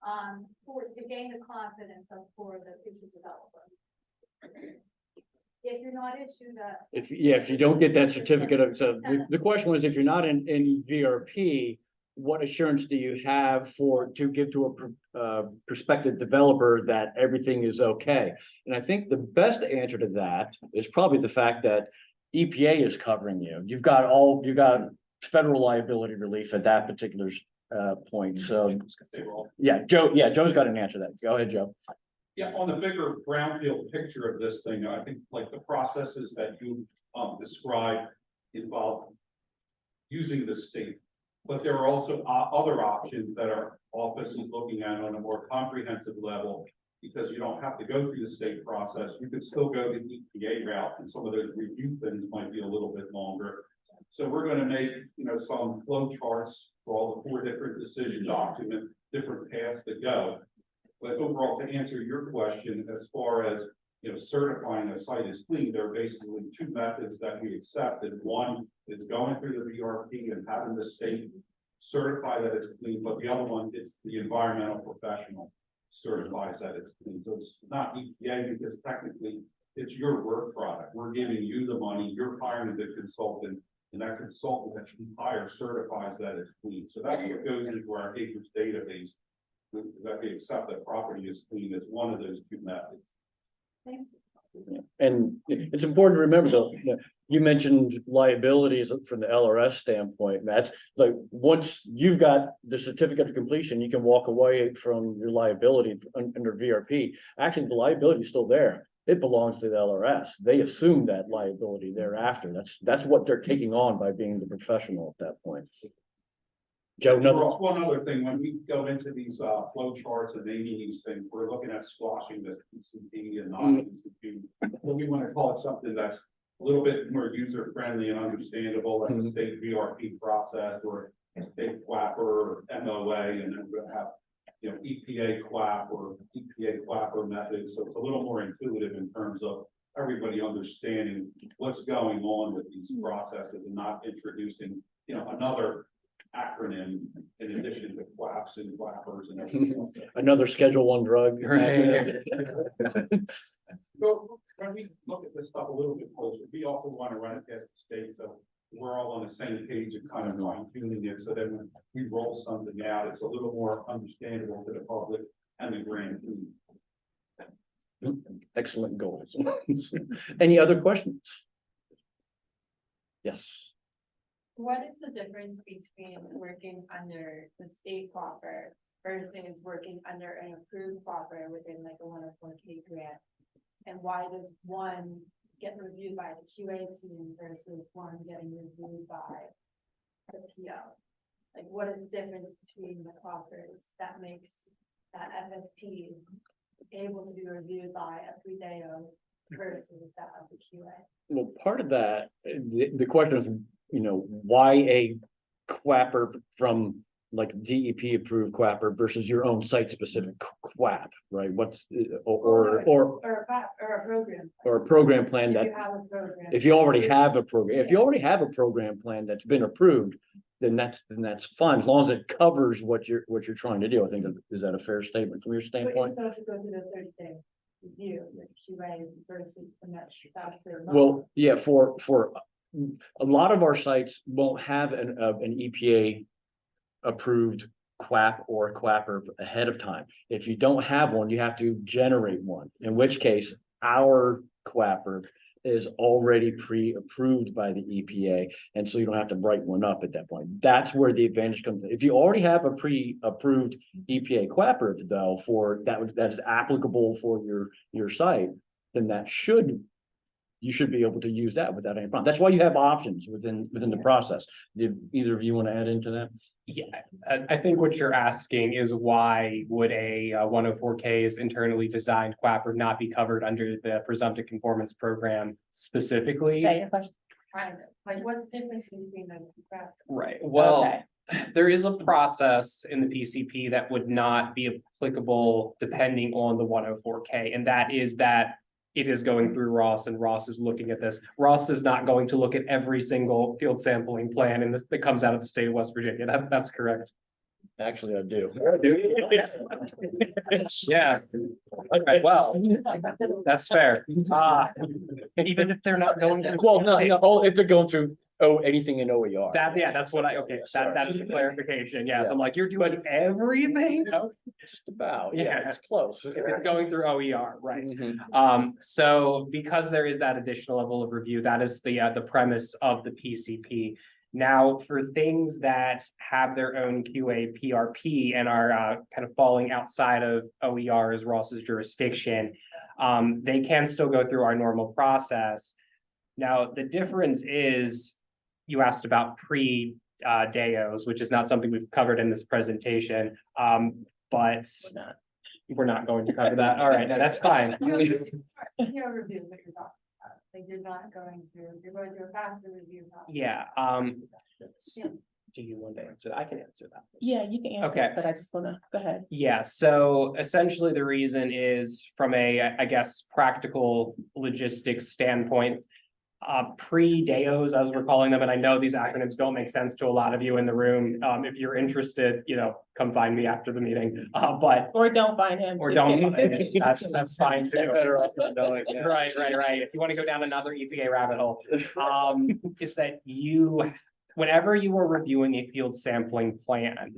Speaker 7: to gain the confidence for the future developer? If you're not issued
Speaker 1: If you don't get that certificate of, so the question was, if you're not in VRP, what assurance do you have to give to a prospective developer that everything is okay? And I think the best answer to that is probably the fact that EPA is covering you. You've got federal liability relief at that particular point. So, Joe's got an answer to that. Go ahead, Joe.
Speaker 10: Yeah, on the bigger brownfield picture of this thing, I think like the processes that you described involve using the state. But there are also other options that our office is looking at on a more comprehensive level, because you don't have to go through the state process. You could still go the EPA route, and some of those review things might be a little bit longer. So we're going to make, some flow charts for all the 4 different decision documents, different paths to go. But overall, to answer your question, as far as, certifying a site is clean, there are basically 2 methods that we accepted. One is going through the VRP and having the state certify that it's clean, but the other one is the environmental professional certifies that it's clean. So it's not EPA, because technically it's your work product. We're giving you the money, you're hiring the consultant, and that consultant that you hire certifies that it's clean. So that's what goes into our acreage database. That we accept that property is clean. It's one of those 2 methods.
Speaker 1: And it's important to remember though, you mentioned liabilities from the LRS standpoint, Matt. Like, once you've got the certificate of completion, you can walk away from your liability under VRP. Actually, the liability is still there. It belongs to the LRS. They assume that liability thereafter. That's what they're taking on by being the professional at that point. Joe,
Speaker 10: Well, one other thing, when we go into these flow charts and naming these things, we're looking at squashing the PCP and non-PCP. But we want to call it something that's a little bit more user friendly and understandable, like the state VRP process or state QAPP or MOA, and then we're going to have EPA QAPP or EPA QAPP method. So it's a little more intuitive in terms of everybody understanding what's going on with these processes and not introducing another acronym in addition to QAPs and QAPers and everything else.
Speaker 1: Another Schedule I drug.
Speaker 5: Right.
Speaker 10: So when we look at this stuff a little bit closer, we also want to run it past the state, so we're all on the same page and kind of fine tuning it, so that when we roll something out, it's a little more understandable to the public and the grantee.
Speaker 1: Excellent goals. Any other questions? Yes.
Speaker 7: What is the difference between working under the state proper versus working under an approved proper within like a 104K grant? And why does one get reviewed by the QA team versus one getting reviewed by the PO? Like, what is the difference between the proffers that makes that FSP able to be reviewed by a 3-day-o versus that of the QA?
Speaker 1: Well, part of that, the question is, why a QAPper from like DEP approved QAPper versus your own site specific QAP, right? What's, or
Speaker 7: a program.
Speaker 1: or a program plan
Speaker 7: If
Speaker 1: that,
Speaker 7: you have a program.
Speaker 1: if you already have a program, if you already have a program plan that's been approved, then that's fine, as long as it covers what you're trying to do. I think, is that a fair statement from your
Speaker 7: But you
Speaker 1: standpoint?
Speaker 7: still have to go through the 30-day review with QA versus the next.
Speaker 1: Well, yeah, for a lot of our sites won't have an EPA approved QAP or QAPper ahead of time. If you don't have one, you have to generate one, in which case our QAPper is already pre-approved by the EPA, and so you don't have to write one up at that point. That's where the advantage comes in. If you already have a pre-approved EPA QAPper though, for that is applicable for your site, then you should be able to use that without any problem. That's why you have options within the process. Did either of you want to add into that?
Speaker 5: Yeah, I think what you're asking is why would a 104K's internally designed QAPR not be covered under the presumptive conformance program specifically?
Speaker 4: Say your question.
Speaker 7: Kind of, like, what's the difference between those two factors?
Speaker 5: Right, well,
Speaker 4: Okay.
Speaker 5: there is a process in the PCP that would not be applicable depending on the 104K, and that is that it is going through Ross and Ross is looking at this. Ross is not going to look at every single field sampling plan and this that comes out of the state of West Virginia. That's correct.
Speaker 1: Actually, I do.
Speaker 5: Yeah. Okay, well, that's fair. Even if they're not going to.
Speaker 1: Well, no, if they're going through, anything in OER.
Speaker 5: That's what that is the clarification. Yes, I'm like, you're doing everything? No,
Speaker 1: Just about,
Speaker 5: Yeah.
Speaker 1: yeah, it's close.
Speaker 5: if it's going through OER, right?
Speaker 1: Mhm.
Speaker 5: So because there is that additional level of review, that is the premise of the PCP. Now, for things that have their own QAPRP and are kind of falling outside of OER as Ross's jurisdiction, they can still go through our normal process. Now, the difference is, you asked about pre-DAOs, which is not something we've covered in this presentation, but we're not going to cover that. All right, now that's fine.
Speaker 7: Peer review is what you're talking about, like, you're going through a faster review process.
Speaker 5: Yeah, do you want to answer that? I can answer that.
Speaker 4: Yeah, you can answer
Speaker 5: Okay.
Speaker 4: it, but I just wanna, go ahead.
Speaker 5: Yeah, so essentially the reason is from a, I guess, practical logistics standpoint. Pre-DAOs, as we're calling them, and I know these acronyms don't make sense to a lot of you in the room. If you're interested, come find me after the meeting, but.
Speaker 4: Or don't find him.
Speaker 5: Or
Speaker 4: Just
Speaker 5: don't,
Speaker 4: kidding.
Speaker 5: that's fine too.
Speaker 1: Better off not knowing, yeah.
Speaker 5: Right. If you want to go down another EPA rabbit hole, is that whenever you are reviewing a field sampling plan,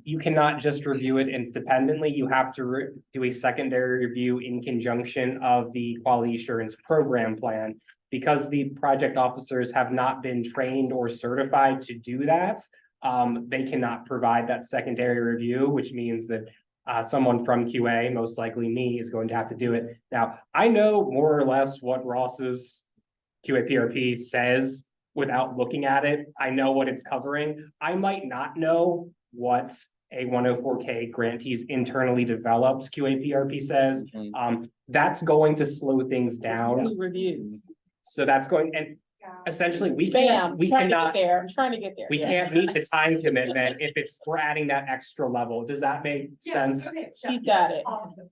Speaker 5: you cannot just review it independently. You have to do a secondary review in conjunction of the quality assurance program plan. Because the project officers have not been trained or certified to do that, they cannot provide that secondary review, which means that someone from QA, most likely me, is going to have to do it. Now, I know more or less what Ross's QAPRP says without looking at it. I know what it's covering. I might not know what a 104K grantee's internally developed QAPRP says. That's going to slow things down.
Speaker 4: Two reviews.
Speaker 5: So that's going, and essentially, we
Speaker 4: Bam,
Speaker 5: cannot,
Speaker 4: there, I'm trying to get there.
Speaker 5: we
Speaker 4: Yeah.
Speaker 5: can't meet the time commitment if we're adding that extra level. Does that make sense?
Speaker 7: Okay,
Speaker 4: She got it.
Speaker 7: awesome.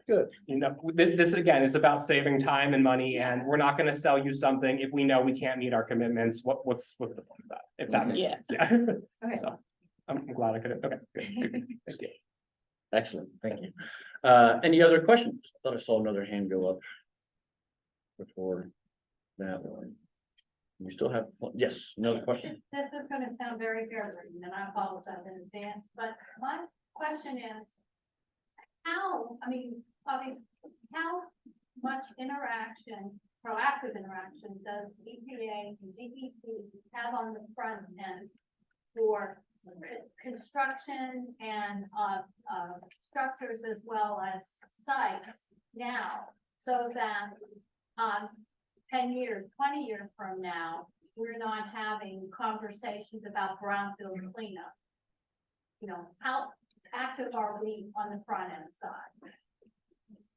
Speaker 1: Good.
Speaker 5: You know, this again, is about saving time and money, and we're not gonna sell you something if we know we can't meet our commitments. What's the point of that? If that makes
Speaker 4: Yeah.
Speaker 5: sense, yeah.
Speaker 6: Okay.
Speaker 5: So, I'm glad I could, okay, good. Thank you.
Speaker 1: Excellent, thank you. Any other questions? I thought I saw another hand go up before that one. We still have, yes, another question?
Speaker 7: This is gonna sound very fair-written, and I apologize in advance, but my question is, how, I mean, obviously, how much interaction, proactive interaction does EPA and DEP have on the front end for construction and, structures as well as sites now, so that, 10 years, 20 years from now, we're not having conversations about brownfield cleanup? You know, how active are we on the front end side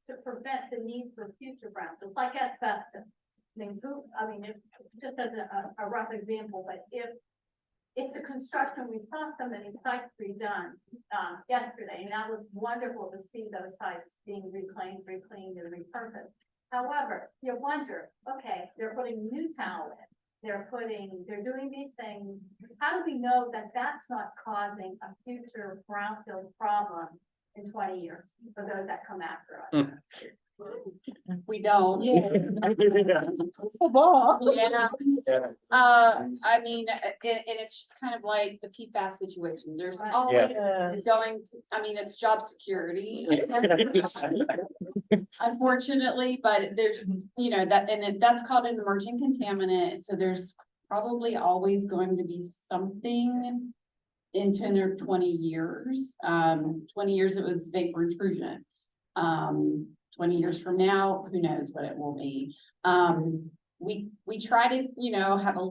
Speaker 7: to prevent the need for future brownfields, like asbestos? I mean, if, just as a rough example, but if the construction, we saw some of these sites redone, yesterday, and that was wonderful to see those sites being reclaimed, recleaned, and repurposed. However, you wonder, okay, they're putting new talent, they're doing these things. How do we know that that's not causing a future brownfield problem in 20 years for those that come after us?
Speaker 6: We don't.
Speaker 4: Yeah.
Speaker 6: Yeah. I mean, and it's just kind of like the PFAS situation. There's
Speaker 7: Right.
Speaker 6: always
Speaker 4: Yeah.
Speaker 6: it's job security. Unfortunately, but there's, you know, that's called an emerging contaminant. So there's probably always going to be something in 10 or 20 years. 20 years it was vapor intrusion. 20 years from now, who knows what it will be. We try to, you know, have a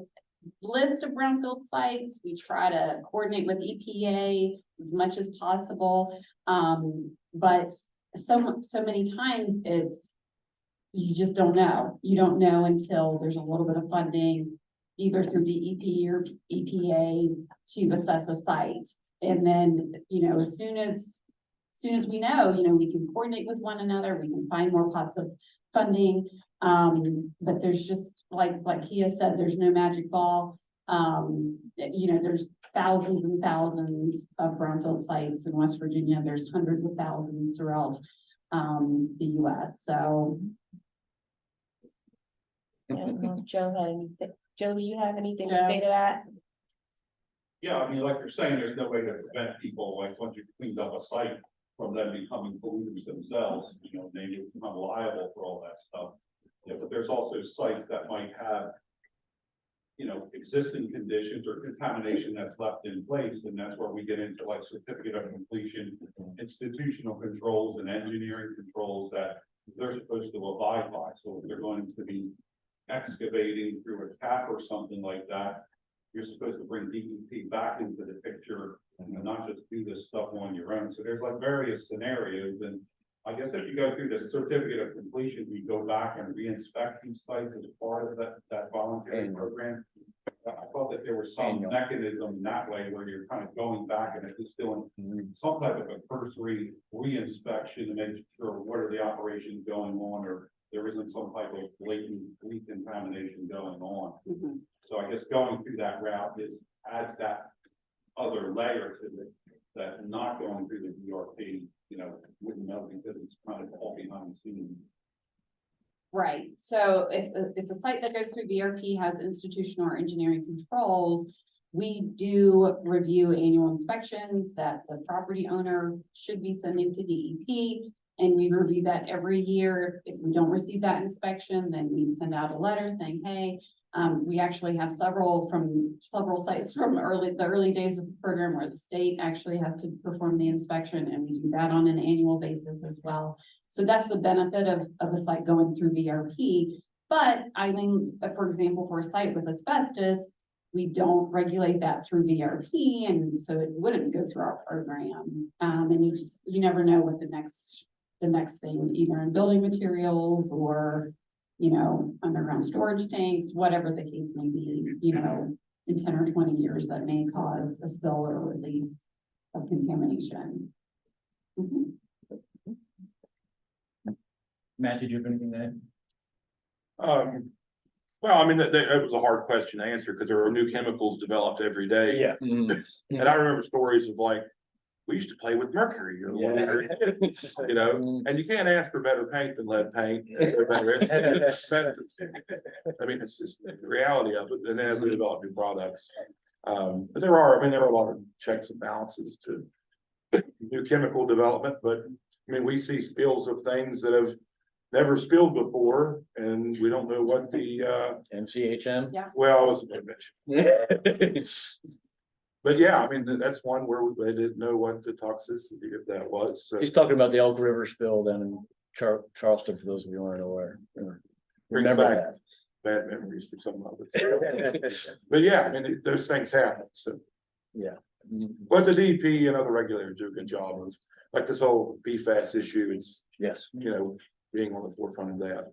Speaker 6: list of brownfield sites. We try to coordinate with EPA as much as possible. But so many times you just don't know. You don't know until there's a little bit of funding, either through DEP or EPA, to assess a site. And then, you know, as soon as we know, you know, we can coordinate with one another, we can find more pots of funding. But there's just, like he has said, there's no magic ball. You know, there's thousands and thousands of brownfield sites in West Virginia. There's hundreds of thousands throughout the US. So.
Speaker 4: I don't know if Joe had anything. Joe, do you have anything to
Speaker 6: Yeah.
Speaker 4: say to that?
Speaker 10: Yeah, I mean, like you're saying, there's no way to prevent people, like, once you've cleaned up a site, from them becoming polluters themselves, you know, they become liable for all that stuff. Yeah, but there's also sites that might have, you know, existing conditions or contamination that's left in place, and that's where we get into like certificate of completion, institutional controls and engineering controls that they're supposed to abide by. So if they're going to be excavating through a tap or something like that, you're supposed to bring DEP back into the picture and not just do this stuff on your own. So there's like various scenarios, and I guess if you go through the certificate of completion, we go back and re-inspect these sites as part of that voluntary program. I thought that there was some mechanism that way where you're kind of going back and it's doing some type of a cursory re-inspection to make sure what are the operations going on, or there isn't some type of blatant leak contamination going on.
Speaker 6: Mhm.
Speaker 10: So I guess going through that route adds that other layer to it, that not going through the DRP, you know, wouldn't know, because it's kind of all behind the scenes.
Speaker 6: Right, so if a site that goes through VRP has institutional or engineering controls, we do review annual inspections that the property owner should be sending to DEP. And we review that every year. If we don't receive that inspection, then we send out a letter saying, hey, we actually have several sites from the early days of the program where the state actually has to perform the inspection, and we do that on an annual basis as well. So that's the benefit of a site going through VRP. But I mean, for example, for a site with asbestos, we don't regulate that through VRP, and so it wouldn't go through our program. And you never know what the next thing, either in building materials or, you know, underground storage tanks, whatever the case may be, you know, in 10 or 20 years that may cause a spill or release of contamination. Mhm.
Speaker 1: Matt, did you have anything to add?
Speaker 3: Well, I mean, that was a hard question to answer because there are new chemicals developed every day.
Speaker 1: Yeah.
Speaker 3: And I remember stories of like, we used to play with mercury or whatever, you know, and you can't ask for better paint than lead paint. Or better asbestos. I mean, it's just the reality of it, and as we develop new products. But there are a lot of checks and balances to new chemical development, but I mean, we see spills of things that have never spilled before, and we don't know what the,
Speaker 1: MCHM?
Speaker 3: well, I wasn't gonna mention. But yeah, I mean, that's one where they didn't know what the toxicity of that was, so.
Speaker 1: He's talking about the Elk River spill down in Charleston, for those of you who aren't aware.
Speaker 3: Brings back bad memories for some of us. But yeah, I mean, those things happen, so.
Speaker 1: Yeah.
Speaker 3: But the DP and other regulators do a good job of, like this whole PFAS issue, it's,
Speaker 1: Yes.
Speaker 3: you know, being on the forefront of that.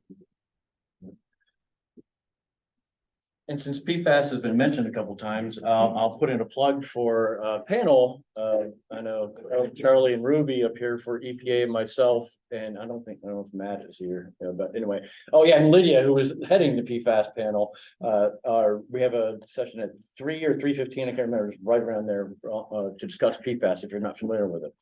Speaker 1: And since PFAS has been mentioned a couple times, I'll put in a plug for a panel. I know Charlie and Ruby up here for EPA and myself, and I don't know if Matt is here, but anyway. Oh yeah, and Lydia, who is heading the PFAS panel, we have a session at 3 or 3:15, I can't remember, it's right around there, to discuss PFAS if you're not familiar with it.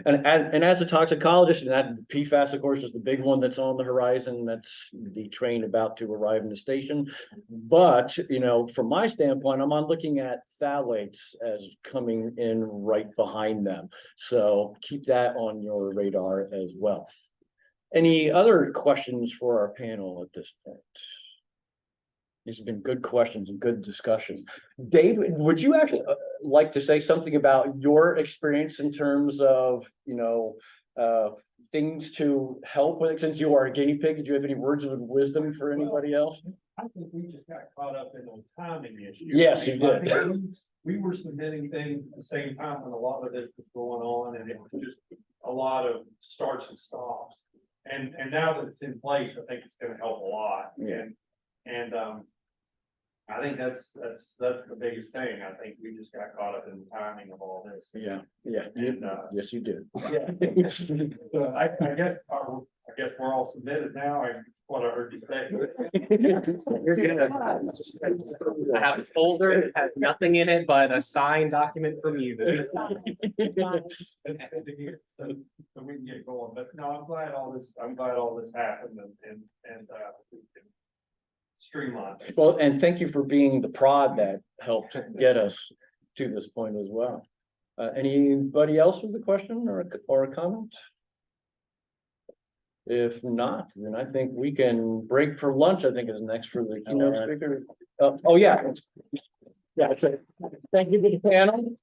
Speaker 1: And as a toxicologist, and that PFAS, of course, is the big one that's on the horizon, that's the train about to arrive in the station. But, you know, from my standpoint, I'm looking at phthalates as coming in right behind them. So keep that on your radar as well. Any other questions for our panel at this point? These have been good questions and good discussion. David, would you actually like to say something about your experience in terms of, you know, things to help with it, since you are a guinea pig? Did you have any words of wisdom for anybody else?
Speaker 9: I think we just got caught up in the timing issue.
Speaker 1: Yes, you
Speaker 9: I
Speaker 1: did.
Speaker 9: think We were submitting things at the same time when a lot of this was going on, and it was just a lot of starts and stops. And now that it's in place, I think it's gonna help a lot.
Speaker 1: Yeah.
Speaker 9: And I think that's the biggest thing. I think we just got caught up in the timing of all this.
Speaker 1: Yeah,
Speaker 9: And,
Speaker 1: yes, you did.
Speaker 9: So I guess we're all submitted now, and what I heard you say.
Speaker 5: You're gonna I have a folder that has nothing in it but a signed document from you.
Speaker 9: So we can get going, but no, I'm glad all this happened and we can streamline this.
Speaker 1: Well, and thank you for being the prod that helped get us to this point as well. Anybody else with a question or a comment? If not, then I think we can break for lunch, I think is next for the keynote speaker. Oh, yeah. Yeah, so thank you to the panel.